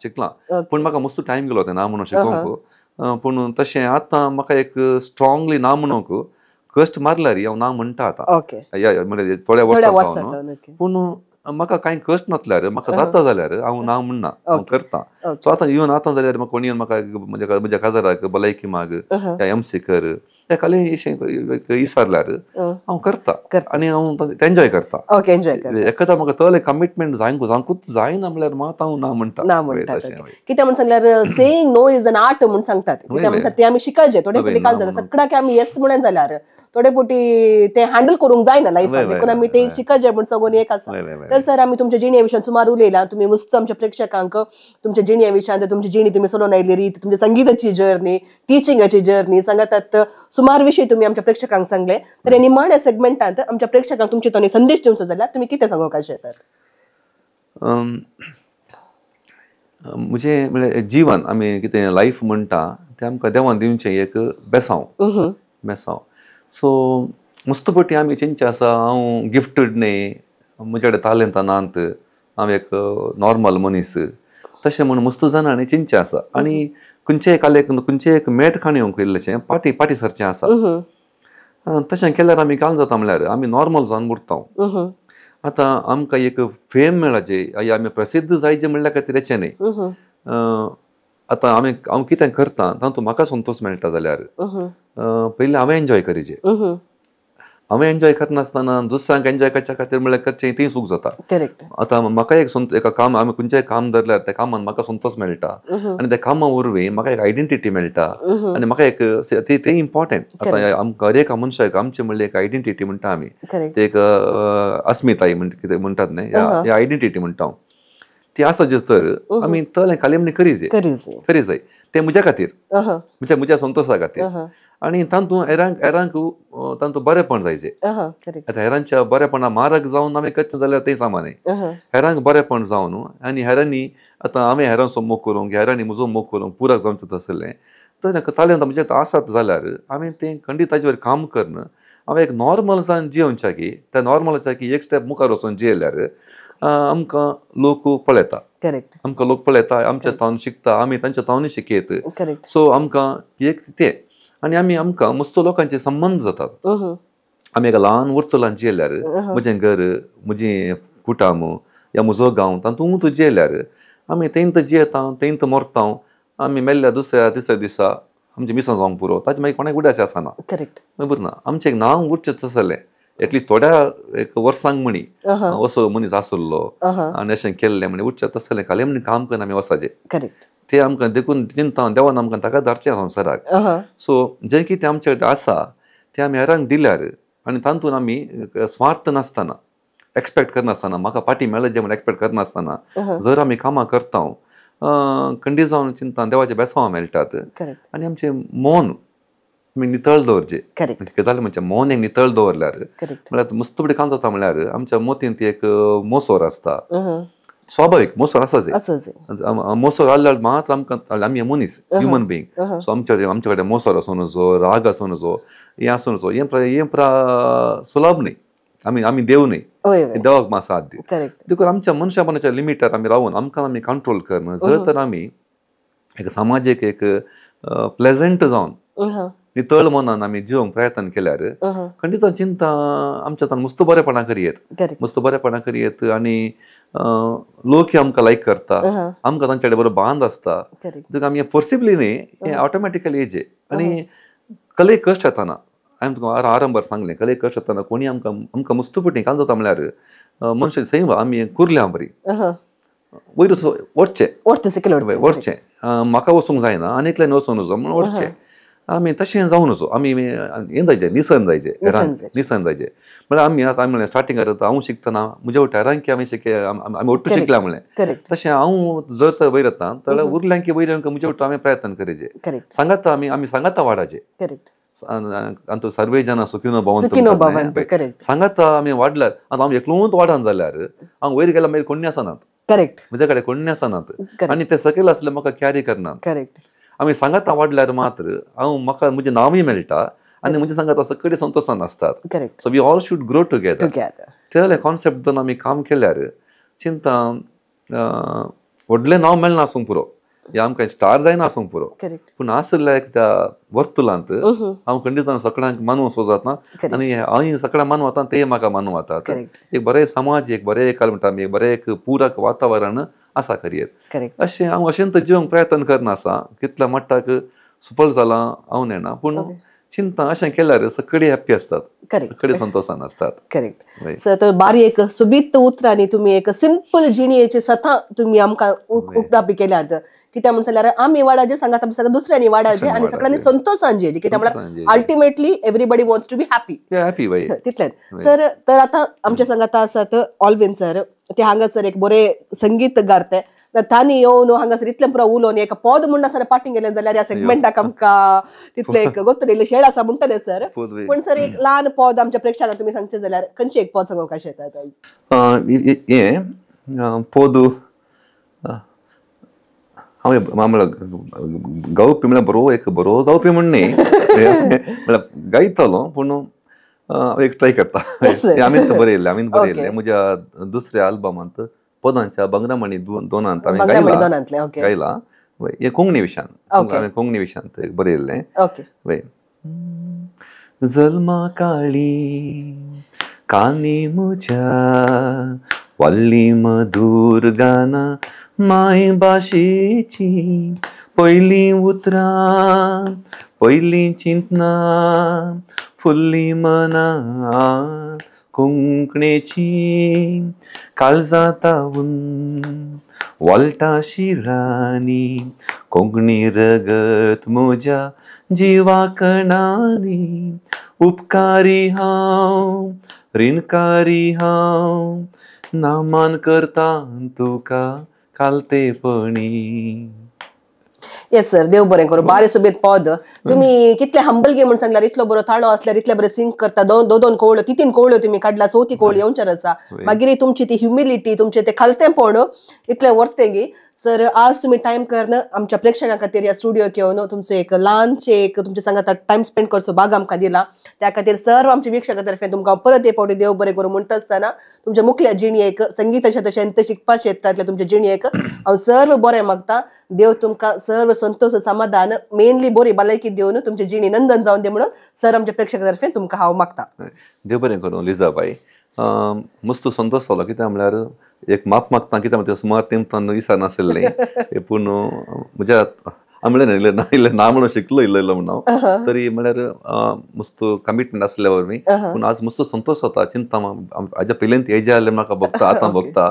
शिकलां पूण म्हाका मस्त टायम गेलो तें ना म्हणून शिकोवंक पूण तशें आतां म्हाका एक स्ट्रॉंगली ना म्हणूंक कश्ट मारल्यार हांव ना म्हणटा आतां म्हणजे थोड्या वर्सां पूण म्हाका कांय कश्ट नासल्यार म्हाका जाता जाल्यार हांव ना म्हणना हांव करता सो आतां इवन आतां जाल्यार कोणी म्हाका म्हज्या काजाराक भलायकी माग एमसी कर त्या काले विचारल्यार हांव करता आनी हांव एन्जॉय करता एखादा म्हाका तले कमिटमेंट जावंकूच जायना म्हळ्यार मात हांव ना म्हणटा कित्याक म्हणून सांगल्यार saying no is an art म्हणून सांगतात कित्याक म्हणटा ते आमी शिकायचे थोडे फावटी काल जाता सगळ्याक आमी येस म्हणून जाल्यार थोडे फावटी ते हँडल करूंक जायना लायफान देखून आमी ते शिकायचे म्हणून सांगून एक आसा तर सर आमी तुमच्या जिणेच्या विशयान सुमार उलयला तुमी मस्त आमच्या प्रेक्षकांक तुमच्या जिणेच्या विशयान तुमची जिणी तुमी चलोवन आयिल्ली रीत तुमची संगीताची जर्नी टिचिंगाची जर्नी सांगात सुमार विशय तुमी आमच्या प्रेक्षकांक सांगले तर हे निमाण्या सेगमेंटांत आमच्या प्रेक्षकांक तुमचे तो संदेश दिवचो जाल्यार तुमी कितें सांगूंक शकतात म्हणजे म्हळ्यार जीवन आमी कितें लायफ म्हणटा तें आमकां देवान दिवचें एक बेसांव सो मस्त पटी आमी चिंतचे आसा हांव गिफ्टेड न्ही म्हजे कडेन तालेंत नात हांव एक नॉर्मल मनीस तशें म्हणून मस्त जाणांनी चिंतचे आसा आनी खंयचेय कालेक खंयचेय एक मेट खाणी येवंक येयल्लेशें पाटी सरचें आसा तशें केल्यार आमी काल जाता म्हळ्यार आमी नॉर्मल जावन उरता आतां आमकां एक फेम मेळचे आमी प्रसिद्ध जायचे म्हणल्या खातीर न्ही आतां हांव कितें करता तातूंत म्हाका संतोश मेळटा जाल्यार पयलीं हांवें एन्जॉय करचें हांवें एन्जॉय करनासतना दुसऱ्यांक एन्जॉय करच्या खातीर म्हळ्यार करचें तीं चूक जाता आतां म्हाका एका काम हांवें खंयचेंय काम धरल्यार त्या कामान म्हाका संतोश मेळटा आनी त्या कामा वरवीं म्हाका एक आयडेंटिटी मेळटा आनी म्हाका एक तें इम्पॉर्टंट आतां आमकां हर एका मनशाक आमची म्हणली एक आयडेंटिटी म्हणटा आमी ते एक अस्मिताय कितें म्हणटात न्ही ह्या आयडेंटिटी म्हणटा हांव ती आसा जे तर आमी तलें कालेमणी करी जाय तें म्हज्या खातीर म्हज्या संतोशा खातीर आनी तातूंत हेरांक तातूंत बरेपण जायचें आतां हेरांच्या बरेपणा मारक जावन आमी करचें जाल्यार तें सामान्य हेरांक बरेपण जावन आनी हेरांनी आतां हांवें हेरांचो मोग करूंक हेरांनी म्हजो मोग करूंक पुराक जावचें आसलें तर तालेंत म्हणजे आसात जाल्यार हांवें तें खंडीत ताजे वयर काम करन हांवें एक नॉर्मल जावन जियोवच्या की त्या नॉर्मलाच्या की एक स्टेप मुखार वचून जियेल्यार आमकां लोक पळयता आमकां लोक पळयता आमच्या तावन शिकता आमी तांच्या तावनी शिकयत सो आमकां एक तें आनी आमकां मस्त लोकांचे संबंद जातात आमी एका ल्हान वरतुलान जियेल्यार म्हजें घर म्हजें कुटाम या म्हजो गांव तातूंत जियेल्यार आमी तेंत जियेता तेंत मरता आमी मेल्ल्या दुसऱ्या तिसऱ्या दिसा आमचें मिसां जावंक पुरो ताचें मागीर कोणाक उडास आसना बरोबर ना आमचें एक नांव उरचेंच आसलें एटलिस्ट थोड्या एक वर्सांक म्हणी असो मनीस आसलो आनी अशें केल्लें म्हणे उरचें आसलें काले म्हणी काम करून आमी वसाचें ते आमकां देखून चिंता देवान आमकां ताका धाडचें संवसाराक सो जें कितें आमचे कडेन आसा तें आमी हेरांक दिल्यार आनी तातूंत आमी स्वार्थ नासतना एक्सपेक्ट करनासतना म्हाका पाटी मेळ्ळे जें म्हण एक्सपेक्ट करनासतना जर आमी कामां करता खंडी जावन चिंता देवाचे बेसांव मेळटात आनी आमचें मन आमी नितळ दवरचें जालें म्हणजे मन एक नितळ दवरल्यार म्हळ्यार मस्त बडी काम जाता म्हळ्यार आमच्या मोतींत एक मोसोर आसता स्वाभावीक मोसोर आसाच मोसोर आसल्यार मात्र आमकां आमी मनीस ह्युमन बिंग सो आमचे कडेन मोसोर आसूं नजो राग आसूं नजो हें आसूं नजो हें सुलभ न्ही आमी देव न्ही देवाक मा साथ दी देखून आमच्या मनशापणाच्या लिमिटार आमी रावून आमी कंट्रोल करना जर तर आमी एक सामाजीक एक प्लेजंट जावन नितळ मनान आमी जिवंक प्रयत्न केल्यार खंडीत चिंता आमच्या मस्त बरेपणा करियेत, मस्त बरेपणा करियेत आनी लोक आमकां लायक करता, आमकां तांचे कडेन बरो बांद आसता, देखून आमी फोर्सिबली न्ही हें ऑटोमॅटिकली येजे. आनी कलेक कश्ट येताना हांवें तुका आरंभार सांगलें, कलेक कश्ट येताना कोणी आमकां मुस्तुपटी काल जाता म्हळ्यार मनशाची सैव आमी कुर्ल्या बरी वयर वचचें म्हाका वचूंक जायना आनी एकल्यान वचून नजो म्हणून वचचें. आमी तशें जावं नजो, आमी हें जायचें निसन जायचें, निसन जायचें. म्हळ्यार आमी म्हणलें स्टार्टिंगार हांव शिकतना म्हज्या वाठारांकी आमी ओट्टू शिकल्या म्हणलें. तशें हांव जर तर वयर येता जाल्यार उरल्यांकी वयर येवंक म्हज्या वाटो आमी प्रयत्न करीचे. सांगाता आमी सांगाता वाडाचे आनी सर्वे जाणां सुखिनो भवन्तु सांगाता आमी वाडल्यार. आतां हांव एकलोच वाडान जाल्यार हांव वयर गेल्यार मागीर कोणी आसनात, म्हज्या कडेन कोणी आसनात आनी ते सकयल आसले म्हाका कॅरी करनात. आमी सांगाता वाडल्यार मात्र म्हाका म्हजें नांवूय मेळटा आनी म्हजे सांगाता सकयल संतोशान आसतात. So we all should grow together. ते जाल्यार कॉन्सेप्ट जावन आमी काम केल्यार चिंता व्हडलें नांव मेळना आसूंक पुरो, या आमकां स्टार जायना आसूंक पुरो, पूण आसल्या त्या वर्तुलांत हांव खंडीत सगळ्यांक मानूं वचूं जाता आनी हांव सगळ्यांक मानूं वता ते म्हाका मानूं वतात. एक बरें समाज, एक बरें काल म्हणटा आमी एक बरें एक पुरक वातावरण आसा करियेत. अशें हांव अशेंत जिवंक प्रयत्न करना आसा. कितल्या मट्टाक सफल जालां हांव नेना, पूण चिंता अशें केल्यार सगळीं हॅप्पी आसतात, सगळीं संतोशान आसतात. Correct sir. तर बारी एक सुबीत उतरांनी तुमी एक सिंपल जिणेची सथा तुमी आमकां उक्तावपी केल्यात. कित्याक म्हणून जाल्यार आमी वाडाचे सांगात आमी सगळ्या दुसऱ्यांनी वाडाचे आनी सगळ्यांनी संतोशान जियेचे. कित्याक म्हळ्यार ultimately everybody wants to be happy तितलेंच. सर तर आतां आमचे सांगाता आसात ऑल्विन सर, ते हांगासर एक बरे संगीत गारते. तांणी येवन हांगासर इतलें पुरो उलोवन एक पद म्हणून सर पाटी गेलें जाल्यार ह्या सेगमेंटाक आमकां तितलें एक गोत्तरी इल्लें शेळ आसा म्हणटलें सर. पूण सर एक ल्हान पद आमच्या प्रेक्षकांक तुमी सांगचें जाल्यार खंयचें एक पद सांगूंक कशें येता? हें पद हांव गावपी म्हळ्यार बरो गावपी म्हण न्ही, म्हळ्यार गायतलो पूण एक ट्राय करता. आमीच बरयल्लें म्हज्या दुसऱ्या आल्बमांत पदांच्या बंगरामणी दोनांत हांवें गायला. हें कोंकणी विशयान, कोंकणी विशयांत बरयल्लें. जल्मा काळी कानी म्हज्या वाल्ली मधुर गाना माय भाशेची, पयलीं उतरां पयलीं चिंतना फुल्ली मना कोंकणीची, काळजां तावून वळटा शिरांनी कोंकणी रगत म्हज्या जिवा कणांनी. उपकारी हांव ऋणकारी हांव नामान करता तुका कालतेपणी. येस सर, देव बरें करूं. बारी सुबेत पद. तुम्ही कितले हंबल गे म्हणून सांगल्यार इतलो बरो ताळो असल्यार इतले बरे सिंग करता. दोन कवळ्यो 3 कवळ्यो तुम्ही काढला, 4थी कवळी येवंचार आसा. मागीर तुमची ती ह्युमिलिटी, तुमचे ते खालतेपण इतले वर्ते गे. सर आज तुम्ही टाइम करून आमच्या प्रेक्षकां खातीर ह्या स्टुडियोक येवन तुमचो एक ल्हानशे एक तुमचे सांगात टाइम स्पेंड करचो भाग आमकां दिला. त्या खातीर सर्व आमच्या वीक्षकां तर्फे तुमकां परत एक फावटी देव बरें करूं म्हणटा आसतना तुमच्या मुखल्या जिणेक संगीताच्या तशें शिकपा क्षेत्रांतल्या तुमच्या जिणेक हांव सर्व बरें मागता. देव तुमकां सर्व संतोष समाधान मेनली बरी भलायकी दिवन तुमची जिणी नंदन जावन दे म्हणून सर आमच्या प्रेक्षकां तर्फे तुमकां हांव मागता. देव बरें करूं लिजा बाई. मस्त संतोष जालो. कित्याक म्हळ्यार एक माप मागता, कित्याक म्हळ्यार सुमार तेंपान विसर नाशिल्लें पूण म्हज्या म्हणलें इल्लें ना म्हणून शिकलो इल्लो म्हणून हांव तरी म्हळ्यार मस्त कमिटमेंट आसल्या वरवीं. पूण आज मस्त संतोष जाता. चिंता हाज्या पयलीं हें जें जालें म्हाका भोगता आतां भोगता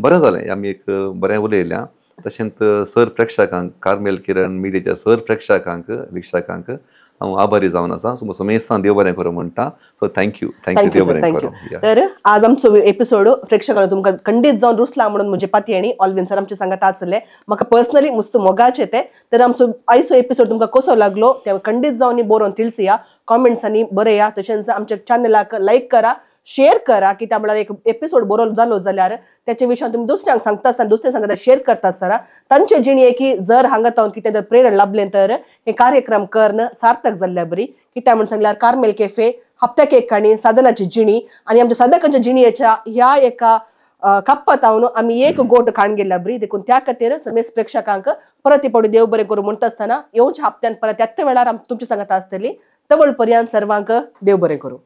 बरें जालें. आमी एक बरें उलयल्या. तशेंच सर प्रेक्षकांक कार्मेल किरण मिडियाच्या सर प्रेक्षकांक विक्षकांक हांव आभारी जावन आसा. सो समेस्तान देव बरें करूं म्हणटा. सो थँक्यू देव बरें करूं. तर आज आमचो एपिसोड प्रेक्षकांक तुमकां खंडीत जावन रुसला म्हणून म्हजे पातयेणी ऑल्विन सर आमचे सांगात आसले. म्हाका पर्सनली मस्त मोगाचे ते. तर आमचो आयचो एपिसोड तुमकां कसो लागलो ते खंडीत जावन बरोवन तिळसिया, कॉमेंट्सांनी बरया. तशेंच आमच्या चॅनलाक लायक करा, शेअर करा. की त्या म्हळ्यार एक एपिसोड बरो जालो जाल्यार त्याच्या विशयान तुम्ही दुसऱ्यांक सांगता आसतना दुसऱ्यांक सांगता शेअर करता आसतना तांचे जिणेकी जर हांगा तावन कितें जर प्रेरण लाभलें तर हे कार्यक्रम करणं सार्थक जाल्ल्या बरी. कित्याक म्हणून सांगल्यार कार्मेल कॅफे हप्त्याक एक काणी साधनाची जिणी आणि आमच्या साधकांच्या जिणयेच्या ह्या एका कप्पत हांव आमी एक गोट खाण गेल्या बरी देखून त्या खातीर समेस्त प्रेक्षकांक परत पडू देव बरें करूं म्हणटा आसतना येवच्या हप्त्यान परत येत्या वेळार तुमच्या सांगता आसतली तवळ पर्यंत सर्वांक देव बरें करूं.